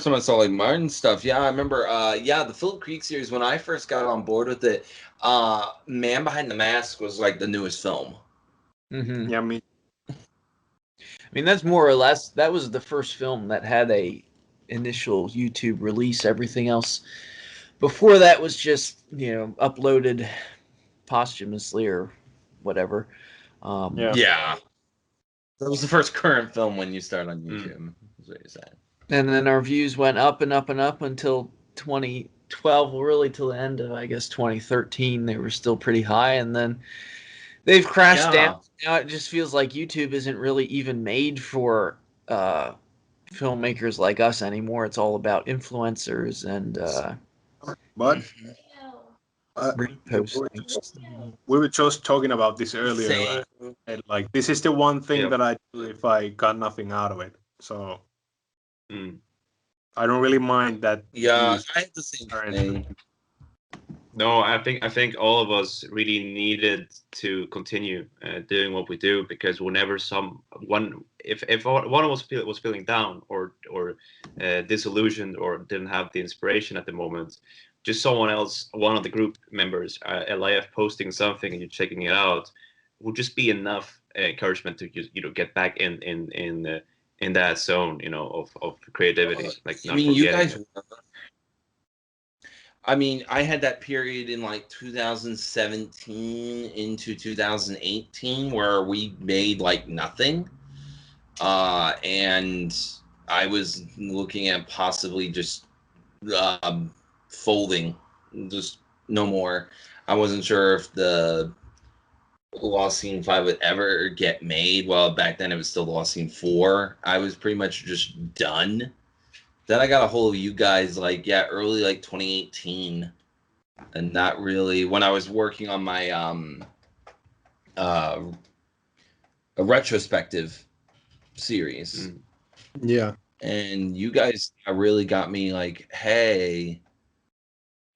time I saw like Martin stuff. Yeah, I remember the Philip Creek series when I first got on board with it. Man Behind the Mask was like the newest film. Mm-hmm. Yeah, I mean, that's more or less, that was the first film that had a initial YouTube release. Everything else before that was just, uploaded posthumously or whatever. Yeah. That was the first current film when you start on YouTube, is what you're saying. And then our views went up and up and up until 2012, really till the end of, I guess, 2013. They were still pretty high, and then they've crashed down. Now it just feels like YouTube isn't really even made for filmmakers like us anymore. It's all about influencers and but reposting. we were just talking about this earlier. And, like, this is the one thing that I do if I got nothing out of it. So I don't really mind that. Yeah, I had the same thing. No, I think all of us really needed to continue doing what we do, because whenever if one of us was feeling down or disillusioned or didn't have the inspiration at the moment, just someone else, one of the group members, LIF, posting something and you're checking it out would just be enough encouragement to just get back in that zone, of creativity. Like, not forgetting you guys. it. I mean, I had that period in like 2017 into 2018 where we made like nothing. And I was looking at possibly just folding, just no more. I wasn't sure if the Lost Scene 5 would ever get made. Well, back then it was still Lost Scene 4. I was pretty much just done. Then I got a hold of you guys early 2018, and not really when I was working on my a retrospective series. Yeah. And you guys really got me like, hey,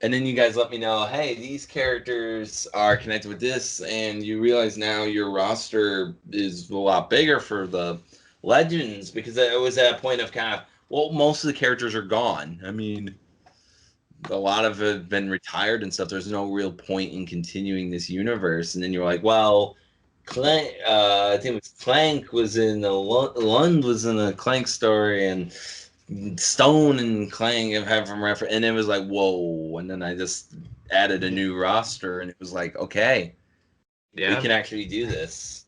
and then you guys let me know, hey, these characters are connected with this, and you realize now your roster is a lot bigger for the Legends, because it was at a point of kind of, well, most of the characters are gone. I mean, a lot of it have been retired and stuff. There's no real point in continuing this universe. And then you're like, well, Clank, I think it was Clank was in the Lund was in a Clank story, and Stone and Clank have from reference, and it was like, whoa. And then I just added a new roster, and it was like, okay, we can actually do this.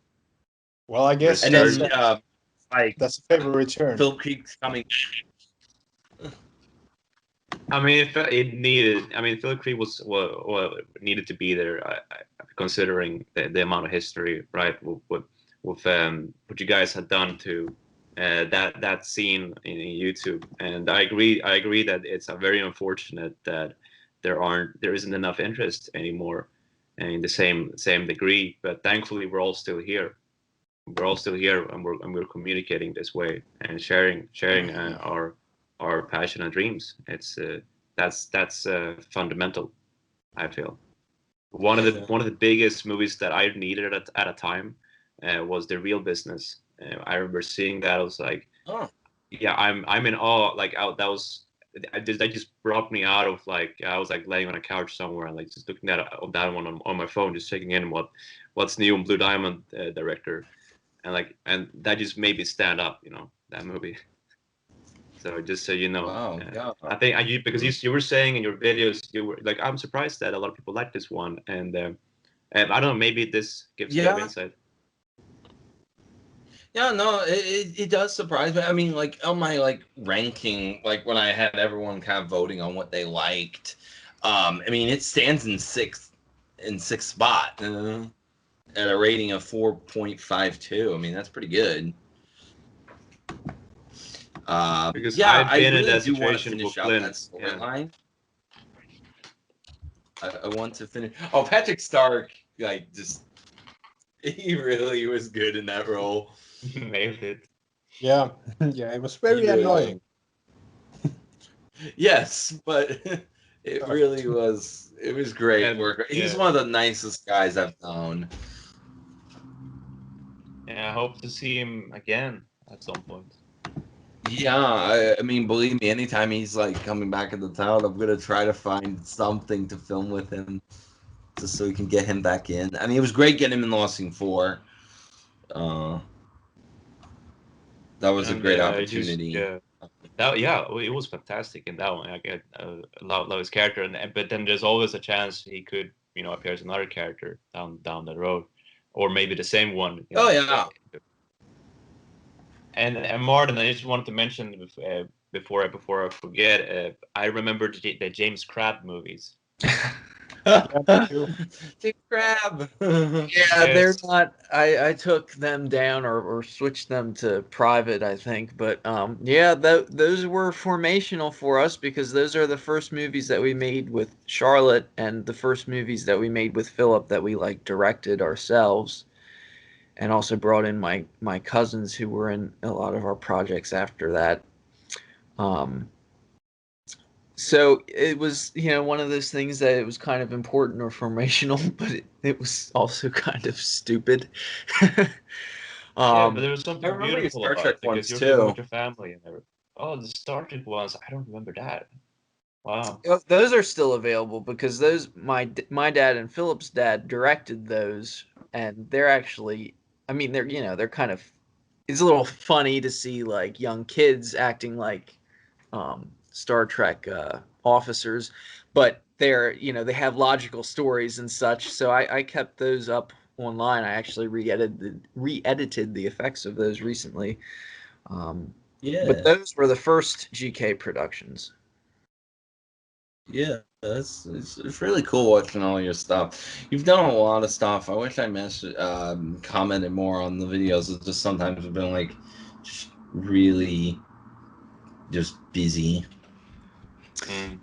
Well, I guess, and then that's a favorite return. Philip Creek's coming. I mean, it needed. I mean, Philip Creek was needed to be there, considering the amount of history, right? With what you guys had done to that scene in YouTube, and I agree that it's very unfortunate that there isn't enough interest anymore in the same degree. But thankfully, we're all still here. we're all still here, and we're communicating this way and sharing our passion and dreams. It's that's fundamental, I feel. One of the biggest movies that I needed at a time was The Real Business. I remember seeing that. I was like, Oh. yeah, I'm in awe. Like, that just brought me out of, like, I was like laying on a couch somewhere and like just looking at that one on my phone, just checking in what's new on Blue Diamond director, and that just made me stand up, that movie. So just so you know, Wow, yeah. I think because you were saying in your videos, you were like, I'm surprised that a lot of people like this one, and I don't know, maybe this gives you insight. Yeah, no, it does surprise me. I mean, like on my like ranking, like when I had everyone kind of voting on what they liked, I mean it stands in sixth spot at a rating of 4.52. I mean that's pretty good. Because yeah, I've been I in really that do want to situation finish with out that Clint. storyline. I want to finish. Oh, Patrick Stark, like just he really was good in that role. Nailed it. Yeah, yeah, it was very annoying. Yes, but it really was. It was great work. He's one of the nicest guys I've known. Yeah, I hope to see him again at some point. Yeah, I mean, believe me, anytime he's like coming back into town, I'm gonna try to find something to film with him, just so we can get him back in. I mean, it was great getting him in Lost Scene 4. That was a great opportunity. It was fantastic in that one. I get love his character, but then there's always a chance he could, appear as another character down the road, or maybe the same one. Oh yeah. And Martin, I just wanted to mention before I forget, I remember the James Crab movies. James Crab. Yeah, they're not. I took them down or switched them to private, I think. But yeah, those were formational for us because those are the first movies that we made with Charlotte and the first movies that we made with Philip that we like directed ourselves, and also brought in my cousins who were in a lot of our projects after that. So it was, one of those things that it was kind of important or formational, but it was also kind of stupid. But there was something I remember beautiful your Star about Trek it because ones, you're too. with your family and everything. Oh, the Star Trek ones, I don't remember that. Wow. Those are still available because those my dad and Philip's dad directed those, and they're actually, I mean, they're kind of, it's a little funny to see like young kids acting like Star Trek officers, but they're they have logical stories and such. So I kept those up online. I actually re-edited the effects of those recently. But those were the first GK productions. Yeah, it's really cool watching all your stuff. You've done a lot of stuff. I wish I commented more on the videos. It's just sometimes I've been like just really just busy.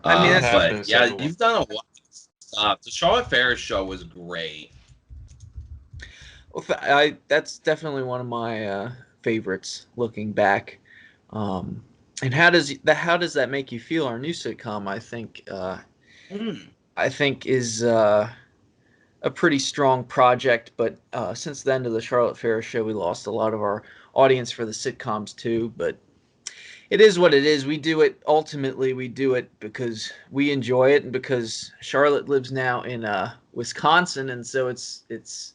I mean, but yeah, you've done a lot of stuff. The Charlotte Ferris show was great. Well, that's definitely one of my favorites looking back. And how does that make you feel? Our new sitcom, I think is a pretty strong project. But since the end of the Charlotte Ferris show, we lost a lot of our audience for the sitcoms too. But it is what it is. We do it because we enjoy it, and because Charlotte lives now in Wisconsin, and so it's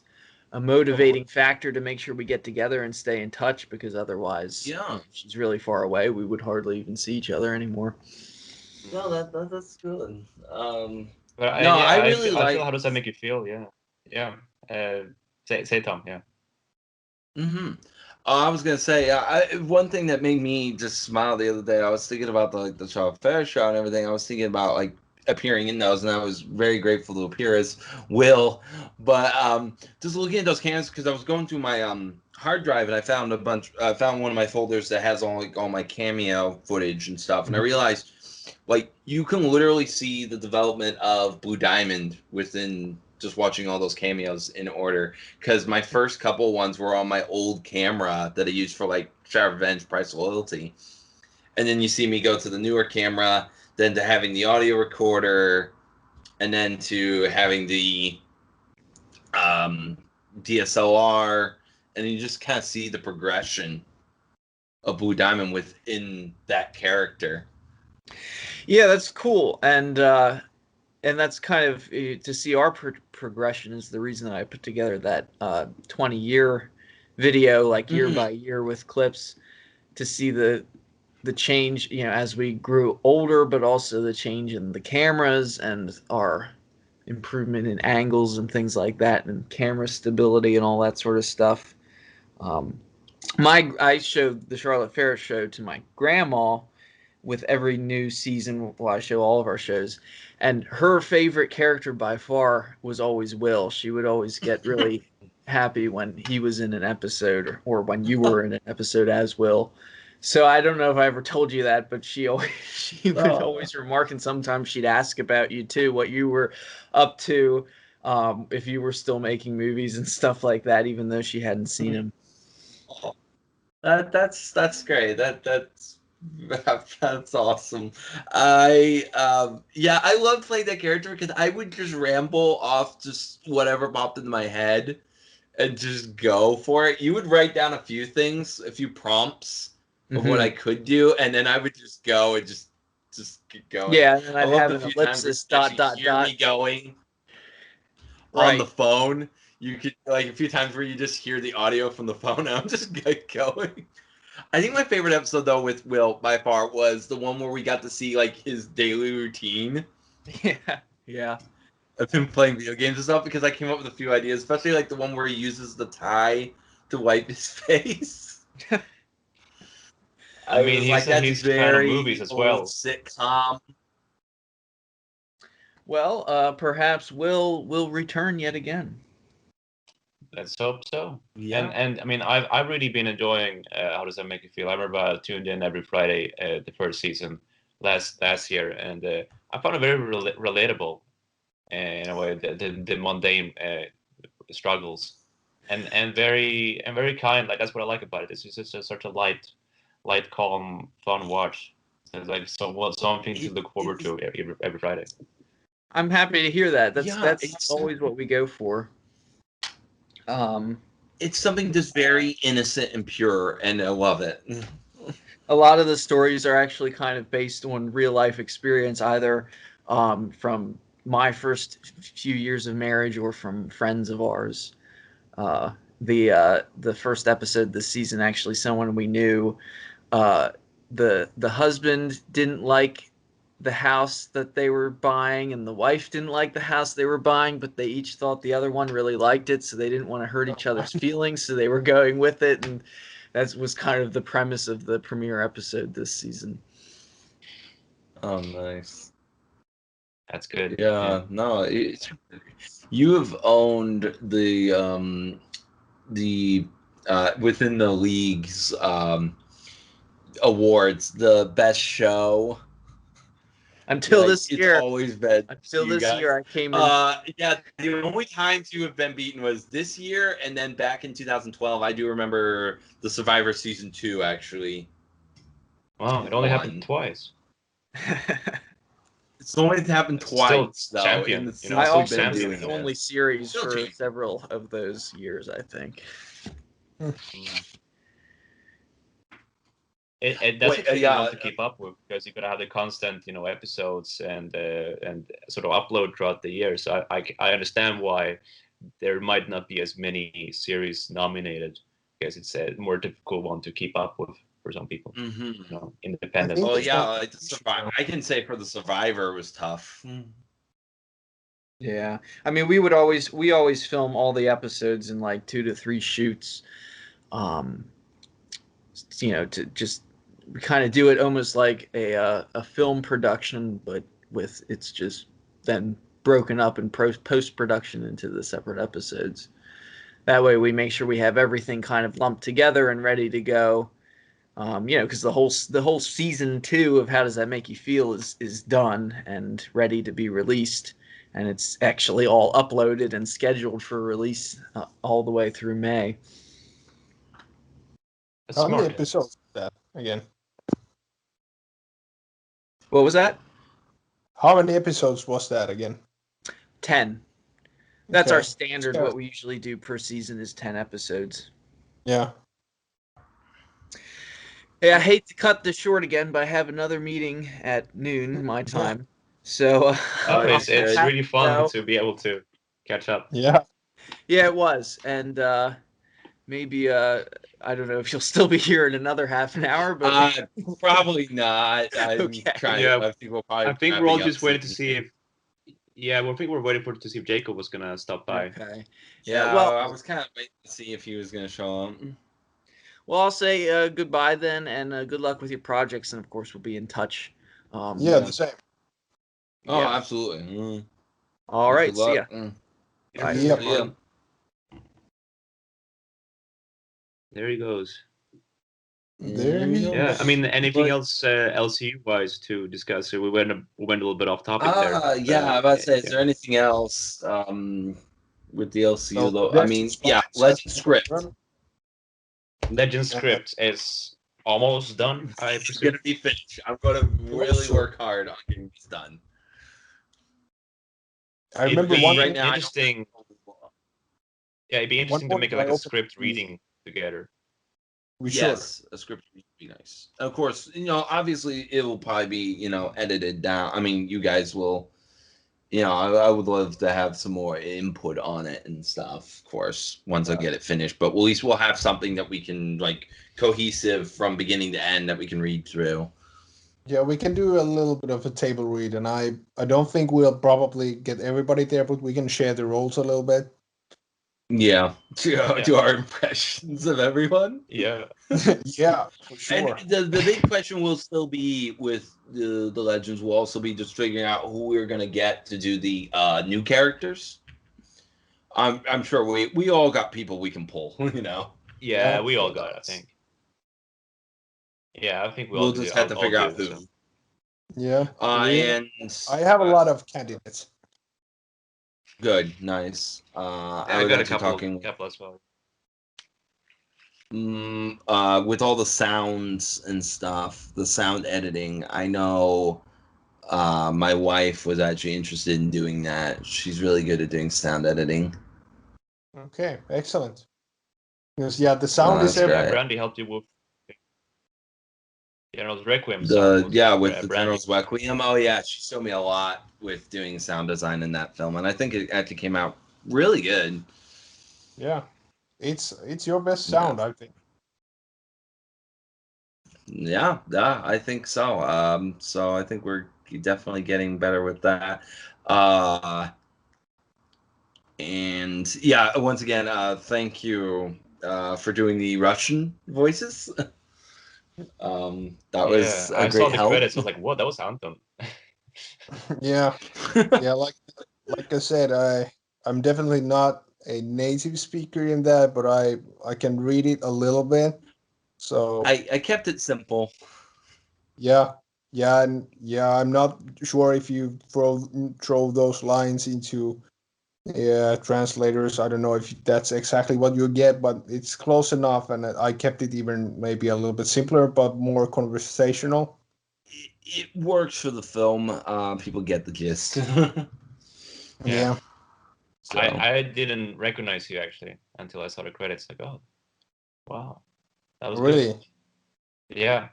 a motivating factor to make sure we get together and stay in touch, because otherwise, if she's really far away, we would hardly even see each other anymore. No, that's good. I really like. How does that make you feel? Yeah. Say Tom. Yeah. I was gonna say, one thing that made me just smile the other day, I was thinking about the Charlotte Ferris show and everything. I was thinking about like appearing in those, and I was very grateful to appear as Will. But just looking at those cans, because I was going through my hard drive and I found I found one of my folders that has all my cameo footage and stuff, and I realized like you can literally see the development of Blue Diamond within just watching all those cameos in order, because my first couple ones were on my old camera that I used for like Shadow Revenge, Price of Loyalty, and then you see me go to the newer camera, then to having the audio recorder, and then to having the DSLR, and you just kind of see the progression of Blue Diamond within that character. Yeah, that's cool, and that's kind of to see our progression is the reason that I put together that 20-year video, like year by year with clips, to see the change, as we grew older, but also the change in the cameras and our improvement in angles and things like that, and camera stability and all that sort of stuff. I showed the Charlotte Ferris show to my grandma with every new season. Well, I show all of our shows, and her favorite character by far was always Will. She would always get really happy when he was in an episode, or when you were in an episode as Will. So I don't know if I ever told you that, but she would always remark, and sometimes she'd ask about you too, what you were up to, if you were still making movies and stuff like that, even though she hadn't seen them. That's great. That's awesome. I love playing that character because I would just ramble off just whatever popped into my head and just go for it. You would write down a few things, a few prompts of what I could do, and then I would just go and just get going. Yeah, and then I'd have an ellipsis dot me going on the phone. You could, like, a few times where you just hear the audio from the phone and I'm just going. I think my favorite episode, though, with Will, by far, was the one where we got to see, like, his daily routine. Yeah. Of him playing video games and stuff, because I came up with a few ideas, especially, like, the one where he uses the tie to wipe his face. I mean, he's in these kind of movies as well. Sitcom. Well, perhaps Will return yet again. Let's hope so. Yeah. And I mean, I've really been enjoying. How does that make you feel? I remember I tuned in every Friday the first season last year, and I found it very relatable in a way. The mundane struggles, and very kind. Like, that's what I like about it. It's just such a light, calm, fun watch. It's like something to look forward to every Friday. I'm happy to hear that. That's always what we go for. It's something just very innocent and pure, and I love it. A lot of the stories are actually kind of based on real life experience, either from my first few years of marriage or from friends of ours. The first episode this season, actually, someone we knew, the husband didn't like the house that they were buying, and the wife didn't like the house they were buying, but they each thought the other one really liked it, so they didn't want to hurt each other's feelings, so they were going with it, and that was kind of the premise of the premiere episode this season. Oh, nice. That's good. Yeah. No, you have owned the within the league's awards, the best show. Until this year, it's always been. Until this year, I came in. Yeah, the only times you have been beaten was this year, and then back in 2012. I do remember the Survivor season 2, actually. Wow, it only happened twice. It's only happened twice, though. Champion, I also did the only series for several of those years, I think. That's what you want to keep up with, because you gotta have the constant, episodes and sort of upload throughout the year. So I understand why there might not be as many series nominated, because it's a more difficult one to keep up with for some people. Independent. Oh yeah, I can say for the Survivor was tough. Yeah, I mean, we always film all the episodes in like 2 to 3 shoots. To just kind of do it almost like a film production, but it's just then broken up in post-production into the separate episodes. That way we make sure we have everything kind of lumped together and ready to go. Because the whole season 2 of How Does That Make You Feel is done and ready to be released. and it's actually all uploaded and scheduled for release all the way through May. How many episodes is that again? What was that? How many episodes was that again? 10. That's Okay. our standard. What we usually do per season is 10 episodes. Yeah. Hey, I hate to cut this short again, but I have another meeting at noon my time. So it's really fun to be able to catch up. Yeah. Yeah, it was. And maybe I don't know if you'll still be here in another half an hour, but probably not. I'm Okay. trying Yeah, I think we'll probably I think we're all wrapping up just waiting to soon. see if. Yeah, well, I think we're waiting to see if Jacob was gonna stop by. Okay. Yeah, well, I was kind of waiting to see if he was going to show up. Well, I'll say goodbye then, and good luck with your projects, and of course we'll be in touch. Yeah, the same. Oh, Yeah. absolutely. All right, Good see ya. luck. Bye. Yeah. See ya. There he goes. There he goes. Yeah, I mean, anything else LCU wise to discuss? We went a little bit off topic there. Yeah, I was about to say, is there anything else with the LCU though? I mean, yeah, Legend Script. Legend Script is almost done. I It's presume. gonna be finished. I'm gonna really work hard on getting this done. I remember it'd one be right now. interesting. Yeah, it'd be interesting to make like a script reading together. Yes, a script would be nice. Of course, obviously it will probably be, edited down. I mean, you guys will, I would love to have some more input on it and stuff, of course, once I get it finished. But at least we'll have something that we can, like, cohesive from beginning to end that we can read through. Yeah, we can do a little bit of a table read, and I don't think we'll probably get everybody there, but we can share the roles a little bit. Yeah, do our impressions of everyone. Yeah, yeah, for sure. And the big question will still be with the Legends. Will also be just figuring out who we're gonna get to do the new characters. I'm sure we all got people we can pull. Yeah, we all got it, I think. Yeah, I think we'll just have to figure out who. Yeah. And I have a lot of candidates. Good, nice. I got a couple as well. With all the sounds and stuff, the sound editing, I know my wife was actually interested in doing that. She's really good at doing sound editing. Okay, excellent. Because the sound is everything. Yeah, Brandy helped you with General's Requiem. With the General's Requiem. Oh yeah, she showed me a lot with doing sound design in that film, and I think it actually came out really good. Yeah, it's your best sound, I think. Yeah, I think so. So I think we're definitely getting better with that. And yeah, once again, thank you for doing the Russian voices. That was a I great saw the help. credits. I was like, "What? That was Anton." Yeah, like I said, I'm definitely not a native speaker in that, but I can read it a little bit. So I kept it simple. Yeah, I'm not sure if you throw those lines into translators. I don't know if that's exactly what you get, but it's close enough, and I kept it even maybe a little bit simpler, but more conversational. It works for the film. People get the gist. Yeah. So. I didn't recognize you actually until I saw the credits. Like, oh, wow, that was really good. Yeah.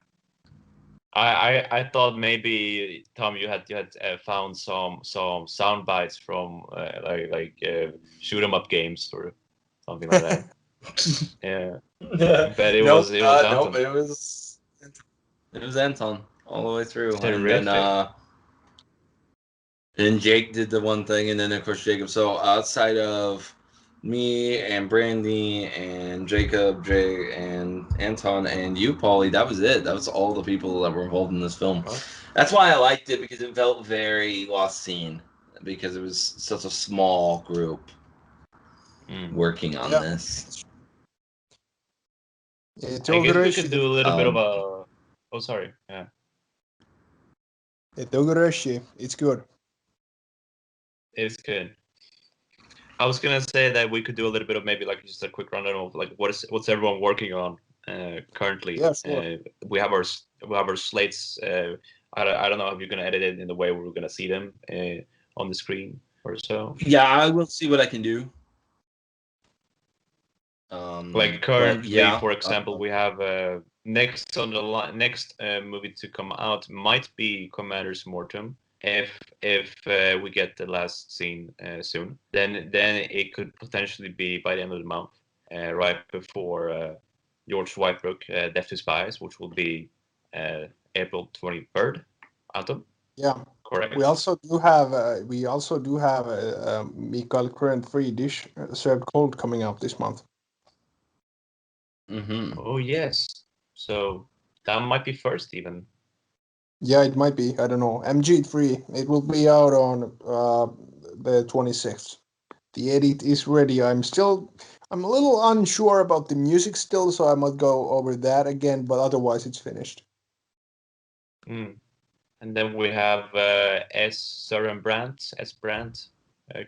I thought maybe Tom, you had found some sound bites from like shoot 'em up games or something like that. Yeah, but it was Anton. Nope, it was Anton all the way through. Terrific. And then Jake did the one thing, and then of course Jacob. So outside of me and Brandy and Jacob, Jay and Anton and you, Pauli, that was it. That was all the people that were involved in this film. Oh. That's why I liked it, because it felt very Lost Scene, because it was such a small group working on this. I guess we could do a little bit of a. Oh, sorry. Yeah. It's good. It's good. I was gonna say that we could do a little bit of maybe like just a quick rundown of like what's everyone working on currently. Yeah, sure. We have our slates. I don't know if you're gonna edit it in the way we're gonna see them on the screen or so. Yeah, I will see what I can do. Like currently, yeah, for example, we have next on the next movie to come out might be Commander's Mortem. If we get the last scene soon, then it could potentially be by the end of the month, right before George Whitebrook, Death to Spies, which will be April 23rd. Anton? Yeah. Correct. We also do have Mikael Current free dish served cold coming out this month. Mm-hmm. Oh yes. So that might be first even. Yeah, it might be. I don't know. MG3. It will be out on the 26th. The edit is ready. I'm a little unsure about the music still, so I might go over that again. But otherwise, it's finished. Mm. And then we have Søren Brandt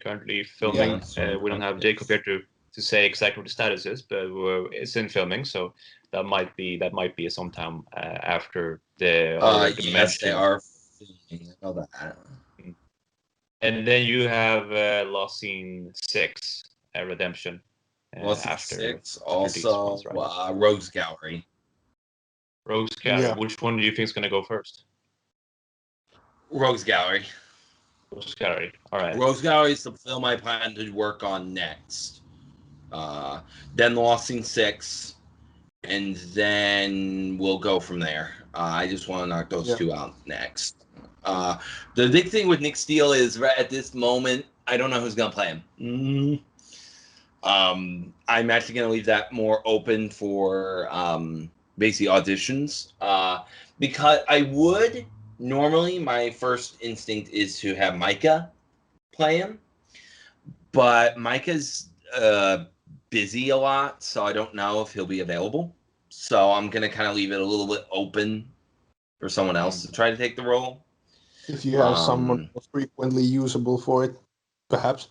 currently filming. Yeah, We don't have Jacob here to say exactly what the status is, but it's in filming, so that might be sometime after the already yes, mentioned. they are filming. I know that. And then you have Lost Scene 6, Redemption. Lost Scene After 6, these also ones, right? Rogues Gallery. Rogues Gallery. Yeah. Which one do you think is going to go first? Rogues Gallery. Rogues Gallery. All right. Rogues Gallery is the film I plan to work on next. Then Lost Scene 6, and then we'll go from there. I just want to knock those two out next. The big thing with Nick Steele is right at this moment, I don't know who's going to play him. I'm actually going to leave that more open for basically auditions. Because I would normally, my first instinct is to have Micah play him, but Micah's busy a lot, so I don't know if he'll be available. So I'm going to kind of leave it a little bit open for someone else to try to take the role. If you have someone frequently usable for it, perhaps.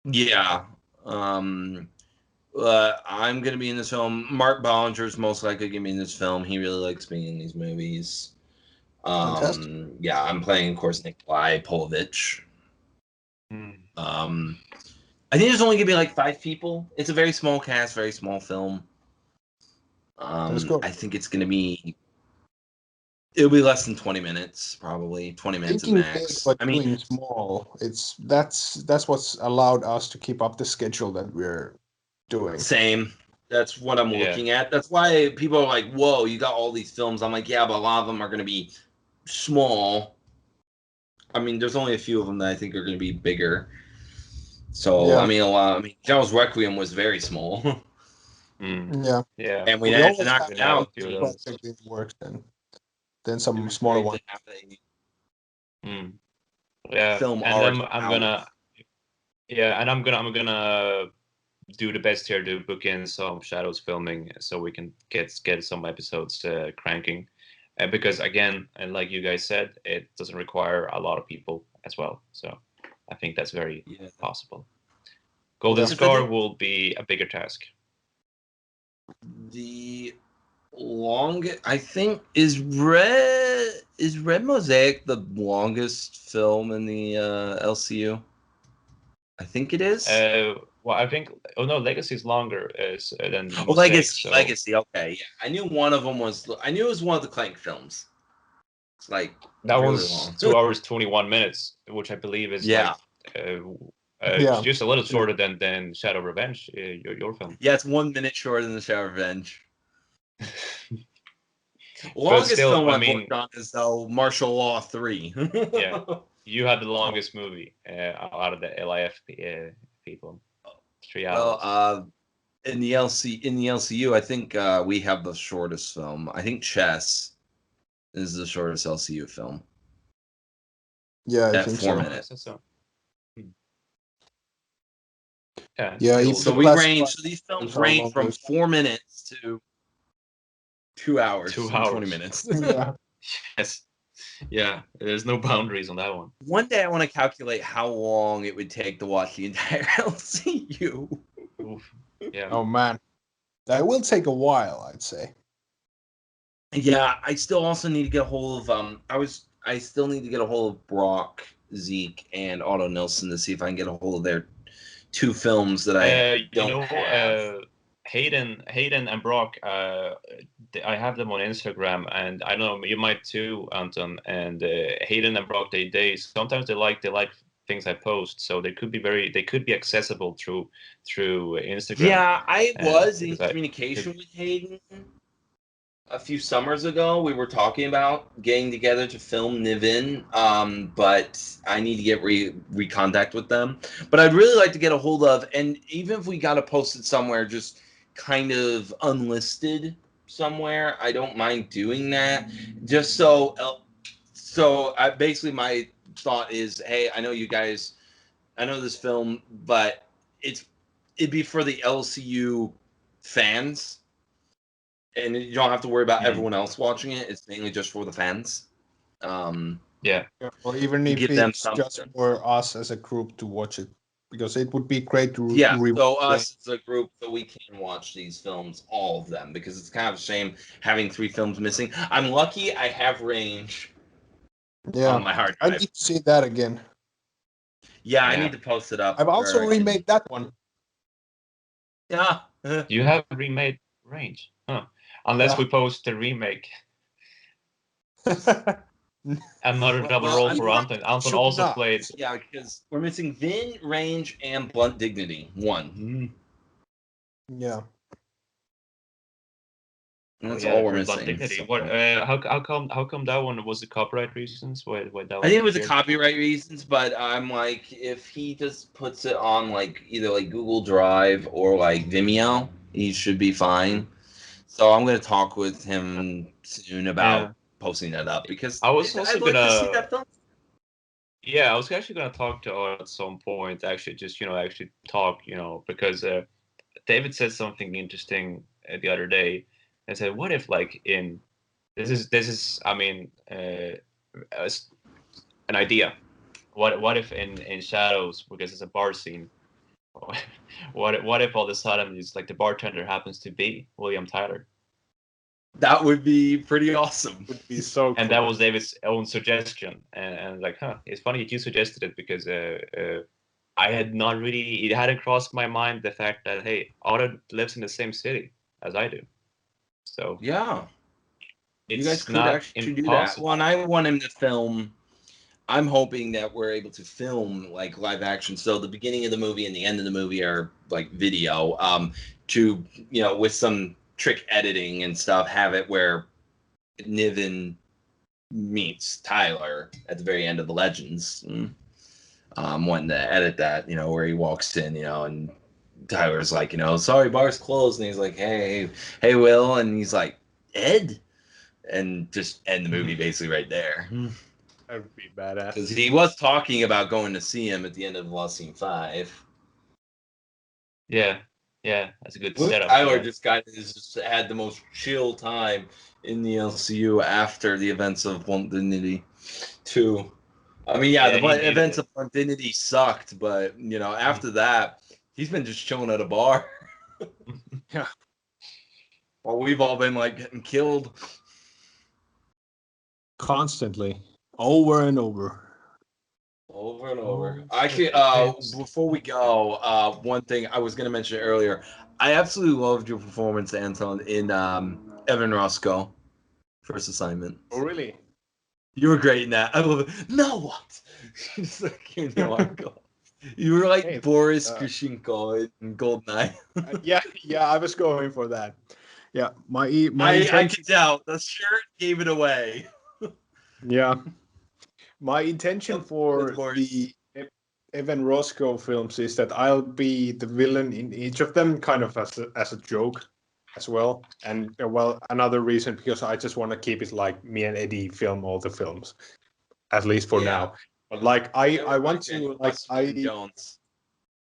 Yeah. I'm going to be in this film. Mark Bollinger's most likely going to be in this film. He really likes being in these movies. Fantastic. Yeah, I'm playing, of course, Nikolai Polovich. I think there's only going to be like 5 people. It's a very small cast, very small film. Let's go. I think it's going to be... It'll be less than 20 minutes, probably 20 minutes at max. Big, but doing small. That's what's allowed us to keep up the schedule that we're doing. Same. That's what I'm looking at. That's why people are like, "Whoa, you got all these films." I'm like, "Yeah, but a lot of them are going to be small." I mean, there's only a few of them that I think are going to be bigger. So I mean, Devil's Requiem was very small. Yeah. And we had to knock it out. It works then some smaller ones. Yeah, film and I'm gonna do the best here to book in some Shadows filming so we can get some episodes cranking, because again, and like you guys said, it doesn't require a lot of people as well, so I think that's very possible. Golden Scar will be a bigger task. The longest, I think, is Red Mosaic the longest film in the LCU? I think it is. Well, I think. Oh no, Legacy is longer than Mosaic, Legacy. so. Legacy. Okay, yeah. I knew one of them was. I knew it was one of the Clank films. It's like that really one's long. 2 hours 21 minutes, which I believe is just a little shorter than Shadow Revenge, your film. Yeah, it's 1 minute shorter than the Shadow Revenge. Longest film I've worked on is Martial Law 3. Yeah, you had the longest movie out of the LIF people. 3 hours. Well, in the LCU, I think we have the shortest film. I think Chess is the shortest LCU film. Yeah, I think 4 minutes. So. Yeah, so we range. So these films range from 4 minutes to 2 hours. 2 and hours. 20 minutes. Yeah. Yes. Yeah, there's no boundaries on that one. One day I want to calculate how long it would take to watch the entire LCU. Oof. Yeah. Oh man, that will take a while, I'd say. Yeah, I still also need to get a hold of I still need to get a hold of Brock, Zeke, and Otto Nilsson to see if I can get a hold of their 2 films that I don't have. Hayden and Brock, I have them on Instagram, and I know you might too, Anton. And Hayden and Brock, they sometimes they like things I post, so they could be accessible through Instagram. Yeah, I was in communication with Hayden a few summers ago. We were talking about getting together to film Niven, but I need to get recontact with them. But I'd really like to get a hold of, and even if we got to post it somewhere, just kind of unlisted somewhere, I don't mind doing that. Just so I basically my thought is, hey, I know you guys, I know this film, but it'd be for the LCU fans. And you don't have to worry about everyone else watching it. It's mainly just for the fans. Yeah. Or even if it's just for us as a group to watch it, because it would be great to so us as a group, so we can watch these films, all of them, because it's kind of a shame having 3 films missing. I'm lucky I have range on my hard drive. I need to see that again. Yeah, I need to post it up. I've also remade that one. Yeah. You have remade Range, huh? Unless we post the remake. Another double roll for Anton. Anton also played. Yeah, because we're missing Vin, Range, and Blunt Dignity. 1. Yeah. That's all we're missing. Blunt Dignity. What? How come that one was the copyright reasons? Why that one I think it was the copyright reasons, but I'm like, if he just puts it on like either like Google Drive or like Vimeo, he should be fine. So I'm gonna talk with him soon about posting that up, because I was also I'd like to see that film. Yeah, I was actually gonna talk to Odd at some point. Actually, just actually talk. Because David said something interesting the other day. I said, "What if like in this is I mean an idea. What if in Shadows, because it's a bar scene, what if all of a sudden it's like the bartender happens to be William Tyler?" That would be pretty awesome. Would be so cool. And that was David's own suggestion, and like, it's funny that you suggested it, because I had not really, it hadn't crossed my mind the fact that, hey, Otto lives in the same city as I do. So yeah, you guys could actually do that. Well, and I want him to film. I'm hoping that we're able to film like live action. So the beginning of the movie and the end of the movie are like video. To with some trick editing and stuff, have it where Niven meets Tyler at the very end of the Legends. Wanting to edit that, where he walks in, and Tyler's like, sorry, bar's closed, and he's like, hey, Will, and he's like, Ed, and just end the movie basically right there. That would be badass. Because he was talking about going to see him at the end of Lost Scene 5. Yeah, that's a good setup. Tyler just had the most chill time in the LCU after the events of Blunt Dignity 2. I mean, the events of Blunt Dignity sucked, but after that, he's been just chilling at a bar. Yeah. While we've all been like getting killed constantly, over and over. Over and over. Actually, before we go, one thing I was going to mention earlier, I absolutely loved your performance, Anton, in Evan Roscoe, First Assignment. Oh, really? You were great in that. I love it. Now what? You were like Boris Grushenko in Goldeneye. yeah, I was going for that. Yeah, I could tell. The shirt gave it away. Yeah. My intention for the Evan Roscoe films is that I'll be the villain in each of them, kind of as a joke as well. And another reason, because I just want to keep it like me and Eddie film all the films, at least for now. But like I want to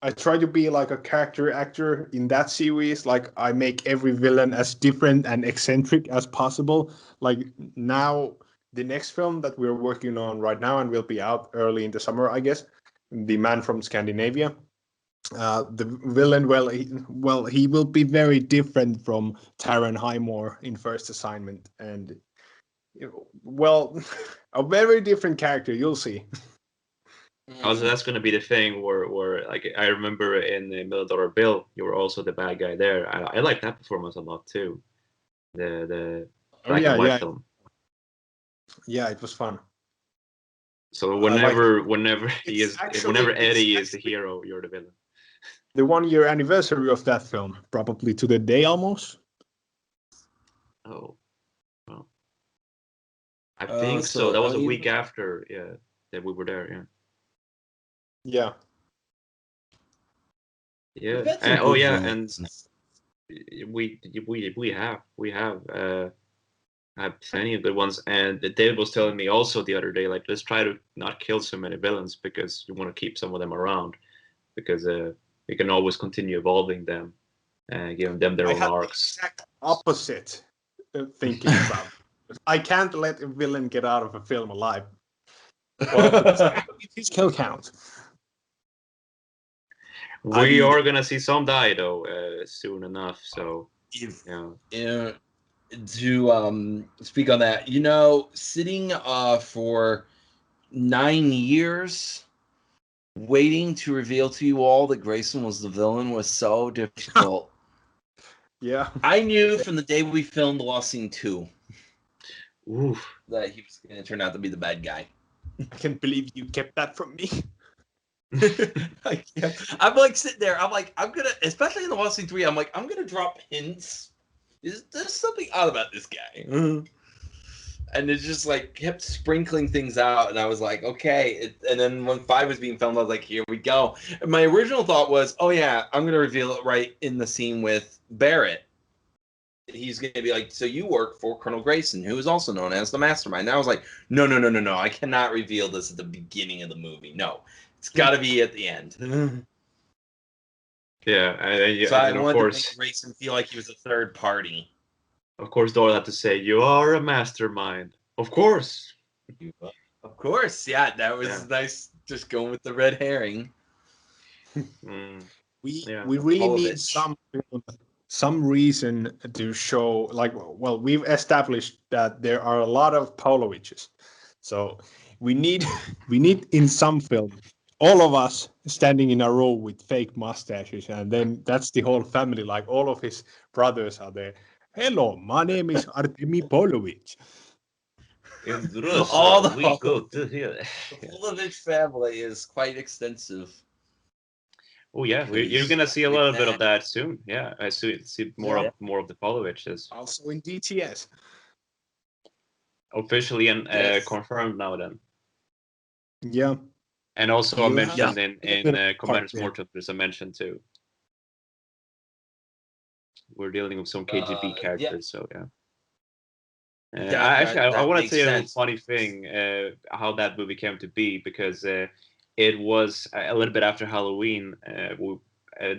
I try to be like a character actor in that series. Like I make every villain as different and eccentric as possible. Like now the next film that we're working on right now and will be out early in the summer, I guess, The Man from Scandinavia. The villain, he will be very different from Taron Highmore in First Assignment, and a very different character. You'll see. Also, that's going to be the thing where like I remember in the $1 Million Bill, you were also the bad guy there. I like that performance a lot too. The black and white film. Yeah, it was fun. So whenever Eddie is the hero, you're the villain. The 1-year anniversary of that film, probably to the day almost. Oh, well, I think so. That was a week after, that we were there. Yeah. Yeah. And we have plenty of good ones. And David was telling me also the other day, like, let's try to not kill so many villains because you want to keep some of them around because we can always continue evolving them and giving them their own arcs. The exact opposite thinking about. I can't let a villain get out of a film alive. Well, his kill count. We are gonna see some die though soon enough. So to speak on that, sitting for 9 years waiting to reveal to you all that Grayson was the villain was so difficult. Yeah, I knew from the day we filmed Lost Scene 2 that he was going to turn out to be the bad guy. I can't believe you kept that from me. I'm like sitting there. I'm like, I'm gonna, especially in the Lost Scene 3. I'm like, I'm gonna drop hints. There's something odd about this guy, and it just like kept sprinkling things out. And I was like, okay. And then when 5 was being filmed, I was like, here we go. And my original thought was, oh yeah, I'm gonna reveal it right in the scene with Barrett. He's going to be like, so you work for Colonel Grayson, who is also known as the Mastermind. And I was like, no. I cannot reveal this at the beginning of the movie. No, it's got to be at the end. Yeah. So I wanted to make Grayson feel like he was a third party. Of course, Doyle had to say, you are a mastermind. Of course. Of course. Yeah, that was nice. Just going with the red herring. We really need some reason to show, like, well, we've established that there are a lot of Pavloviches, so we need in some film all of us standing in a row with fake mustaches, and then that's the whole family, like all of his brothers are there. Hello, my name is Artemy Pavlovich. In Russia, we go to here. The Pavlovich family is quite extensive. Oh yeah, you're gonna see a little bit of that soon. Yeah, I see more of the Pavloviches. Also in DTS. Officially and confirmed now then. Yeah. And also I mentioned in Commander's Mortem, there's a mention too. We're dealing with some KGB characters, so yeah. I want to tell you a funny thing how that movie came to be, because it was a little bit after Halloween.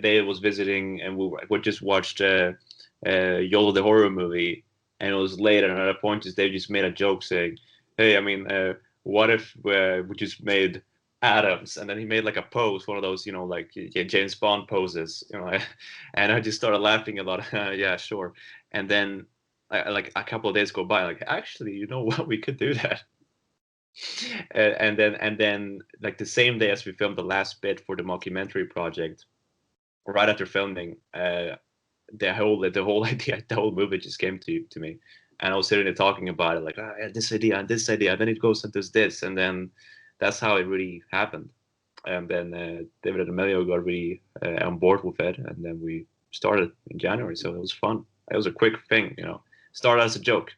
Dave was visiting, and we just watched YOLO the horror movie, and it was late. And at a point, Dave just made a joke saying, "Hey, I mean, what if we just made Adams?" And then he made like a pose, one of those, like James Bond poses, And I just started laughing a lot. Yeah, sure. And then like a couple of days go by, like, actually, you know what, we could do that. And then like the same day as we filmed the last bit for the mockumentary project, right after filming, the whole idea, the whole movie just came to me, and I was sitting there talking about it, like, I had this idea and this idea, and then it goes and does this, and then that's how it really happened. And then David and Emilio got really on board with it, and then we started in January. So it was fun. It was a quick thing, started as a joke.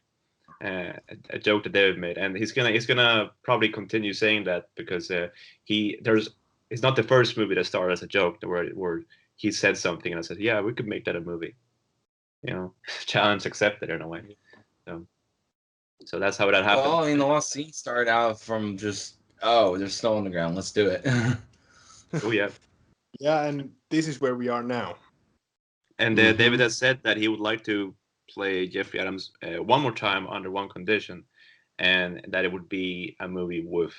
A joke that David made, and he's gonna probably continue saying that, because it's not the first movie that started as a joke where he said something and I said, yeah, we could make that a movie, challenge accepted in a way. So that's how that happened. Well, I mean, the Lost Scene started out from just, there's snow on the ground, let's do it. Oh yeah. Yeah, and this is where we are now. And David has said that he would like to play Jeffrey Adams one more time under one condition, and that it would be a movie with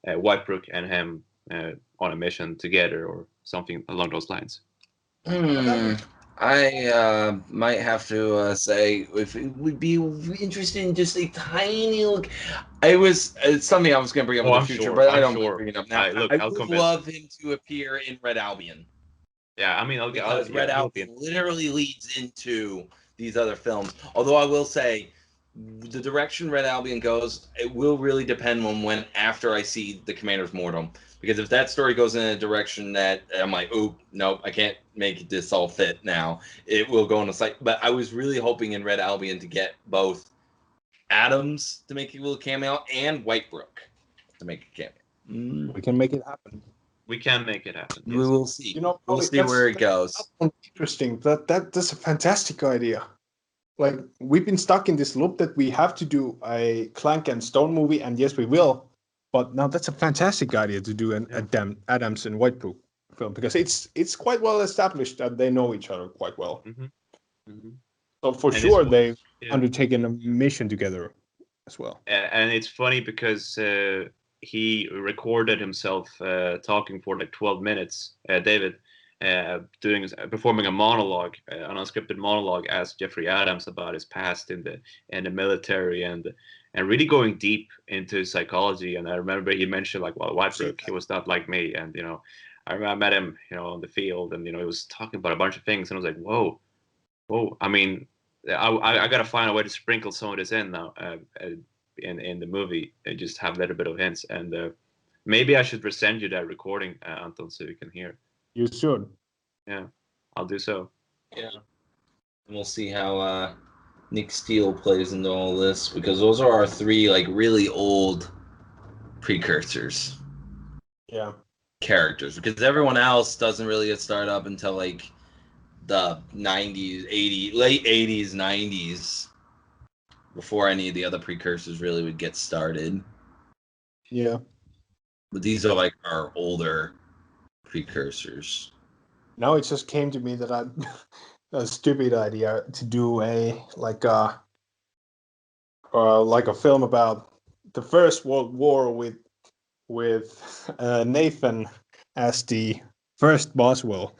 Whitebrook and him on a mission together, or something along those lines. I might have to say if it would be interested in just a tiny look. It's something I was going to bring up in the future, but I don't mind bringing it up now. I would love him to appear in Red Albion. Yeah, I mean, because Red Albion literally leads into these other films. Although I will say, the direction Red Albion goes, it will really depend on when after I see The Commander's Mortem. Because if that story goes in a direction that I'm like, oh, nope, I can't make this all fit now, it will go on a site. But I was really hoping in Red Albion to get both Adams to make a little cameo and Whitebrook to make a cameo. We can make it happen. We can make it happen. Yes. We will see. You know, we'll see where it goes. Interesting. That's a fantastic idea. Like, we've been stuck in this loop that we have to do a Clank and Stone movie, and yes, we will. But now that's a fantastic idea to do an Adams and Whitebrook film, because it's quite well established that they know each other quite well. So for sure they've undertaken a mission together as well. And it's funny because he recorded himself talking for like 12 minutes, David, performing a monologue, an unscripted monologue as Jeffrey Adams about his past in the military, and really going deep into psychology. And I remember he mentioned, like, well, Whitebrook, he was not like me, and I met him, on the field, and he was talking about a bunch of things, and I was like, whoa. I mean, I gotta find a way to sprinkle some of this in now in the movie, and just have a little bit of hints. And maybe I should resend you that recording, Anton, so you can hear. You should. Yeah, I'll do so. Yeah, and we'll see how Nick Steele plays into all this, because those are our three like really old precursors. Yeah. Characters, because everyone else doesn't really get started up until like the 90s, 80s, late 80s, 90s, before any of the other precursors really would get started. Yeah. But these are like our older precursors. Now it just came to me that I a stupid idea to do a film about the First World War with Nathan as the first Boswell.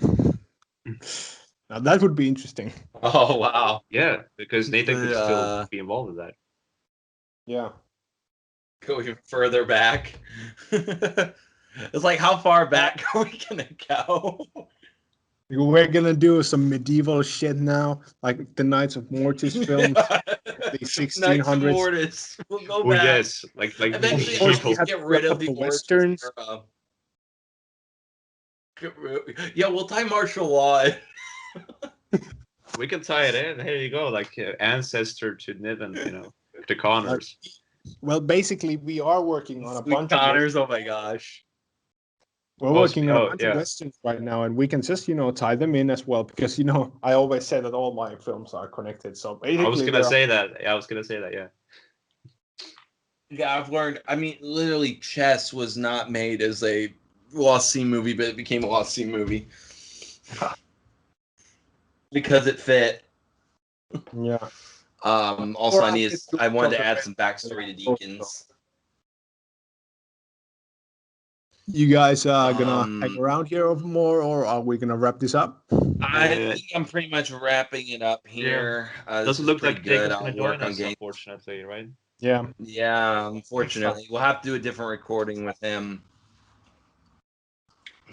Now that would be interesting. Oh wow! Yeah, because Nathan could still be involved with that. Yeah. Go even further back. It's like, how far back are we gonna go? We're gonna do some medieval shit now, like the Knights of Mortis films, the 1600s. Knights of Mortis. We'll go back. Yes, like eventually we'll get rid of the westerns. Yeah, we'll tie martial law. We can tie it in. Here you go, like ancestor to Niven, the Connors. Well, basically, we are working on a bunch of Connors. Oh my gosh. We're working on a bunch of westerns right now, and we can just, tie them in as well, because, I always say that all my films are connected. So basically, I was gonna say that. Yeah. Yeah, I've learned. I mean, literally, Chess was not made as a Lost Sea movie, but it became a Lost Sea movie because it fit. Yeah. Also, I wanted to add some backstory to Deacons. You guys are gonna hang around here more, or are we gonna wrap this up? I think I'm pretty much wrapping it up here. Doesn't look like good. I'll work on games, unfortunately, right? Yeah. Yeah, unfortunately, we'll have to do a different recording with him,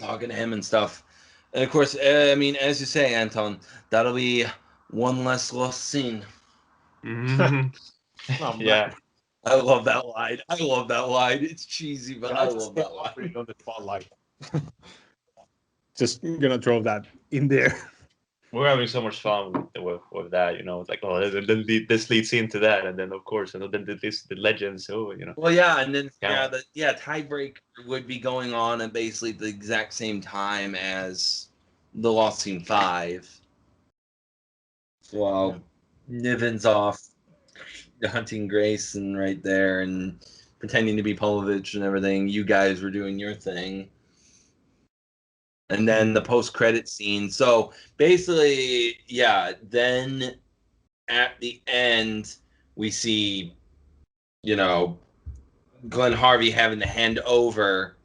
talking to him and stuff. And of course, I mean, as you say, Anton, that'll be one less lost scene. Mm-hmm. Yeah. I love that line. It's cheesy, but I love that line. On the spotlight. Just gonna throw that in there. We're having so much fun with that, It's like, oh, then this leads into that, and then of course, then the legends. Well, yeah, and then tiebreaker would be going on at basically the exact same time as the Lost Scene 5. Well, Niven's off hunting Grayson right there and pretending to be Polovich and everything. You guys were doing your thing. And then the post-credit scene. So basically, yeah, then at the end, we see you know, Glenn Harvey having to hand over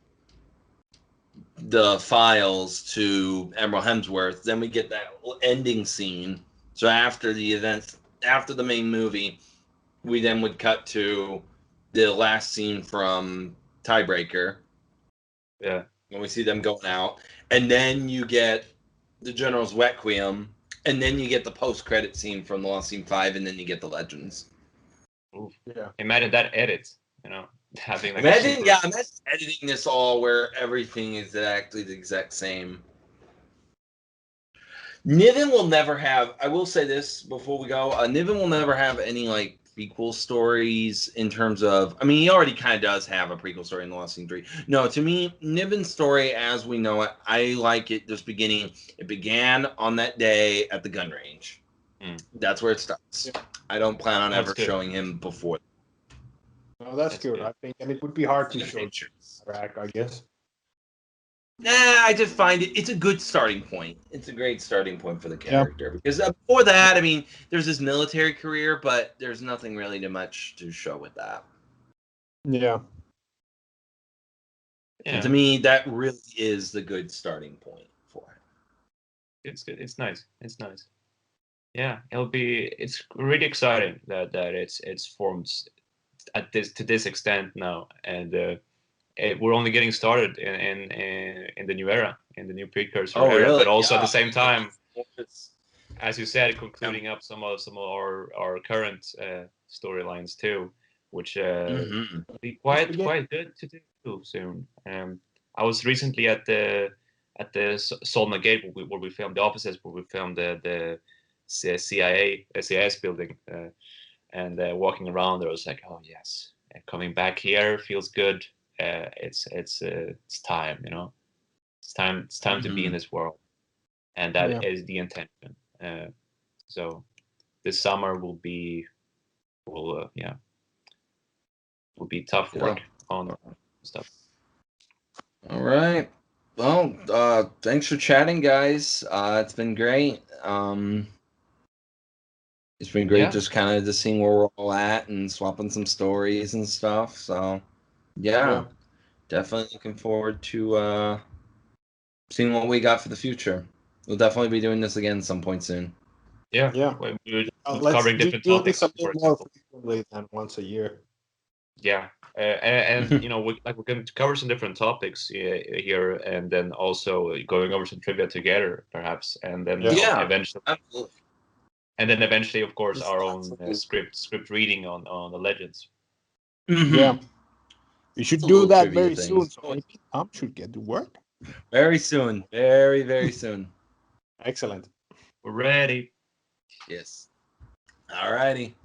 the files to Emerald Hemsworth. Then we get that ending scene. So after the events, after the main movie, we then would cut to the last scene from Tiebreaker. Yeah. When we see them going out. And then you get the General's Requiem. And then you get the post-credit scene from The Lost Scene 5. And then you get the Legends. Oof. Yeah. Imagine that edit, you know, having like Imagine editing this all where everything is actually the exact same. Niven will never have, I will say this before we go, Niven will never have any like prequel stories in terms of, I mean, he already kind of does have a prequel story in The Lost Scene 3. No, to me, Niven's story as we know it, I like it just beginning. It began on that day at the gun range. That's where it starts. Yeah. I don't plan on That's ever good. showing him before. No, that's good. I think, and it would be hard to show Pictures. track, I guess. Nah, I just find it's a good starting point. It's a great starting point for the character because before that, I mean, there's this military career, but there's nothing really too much to show with that. Yeah. And to me, that really is the good starting point for him. It's good. It's nice. It's nice. Yeah, it's really exciting that it's formed to this extent now, and we're only getting started in the new era, in the new precursor era, really? but also at the same time, as you said, concluding up some of our current storylines too, which will be quite good to do soon. I was recently at the Solna Gate where we filmed the offices, where we filmed the CIS building, and walking around there, I was like, oh yes, coming back here feels good. It's time, you know. It's time to be in this world, and that is the intention. So this summer will be tough work on stuff. All right. Well, thanks for chatting, guys. It's been great. It's been great just kind of just seeing where we're all at and swapping some stories and stuff. So, yeah. Definitely looking forward to seeing what we got for the future. We'll definitely be doing this again some point soon. Yeah. We're covering different topics. This a bit more frequently than once a year. Yeah, and you know, we're going to cover some different topics here, and then also going over some trivia together, perhaps, and then eventually, absolutely. And then eventually, of course, our own script reading on the Legends. Mm-hmm. Yeah, we should do that very soon. So maybe Tom should get to work. Very soon, very very soon. Excellent. We're ready. Yes. All righty.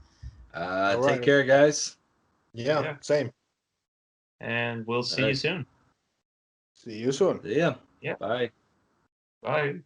Take care, guys. Yeah, same. And we'll see you soon. See you soon. Yeah. Yeah. Bye. Bye.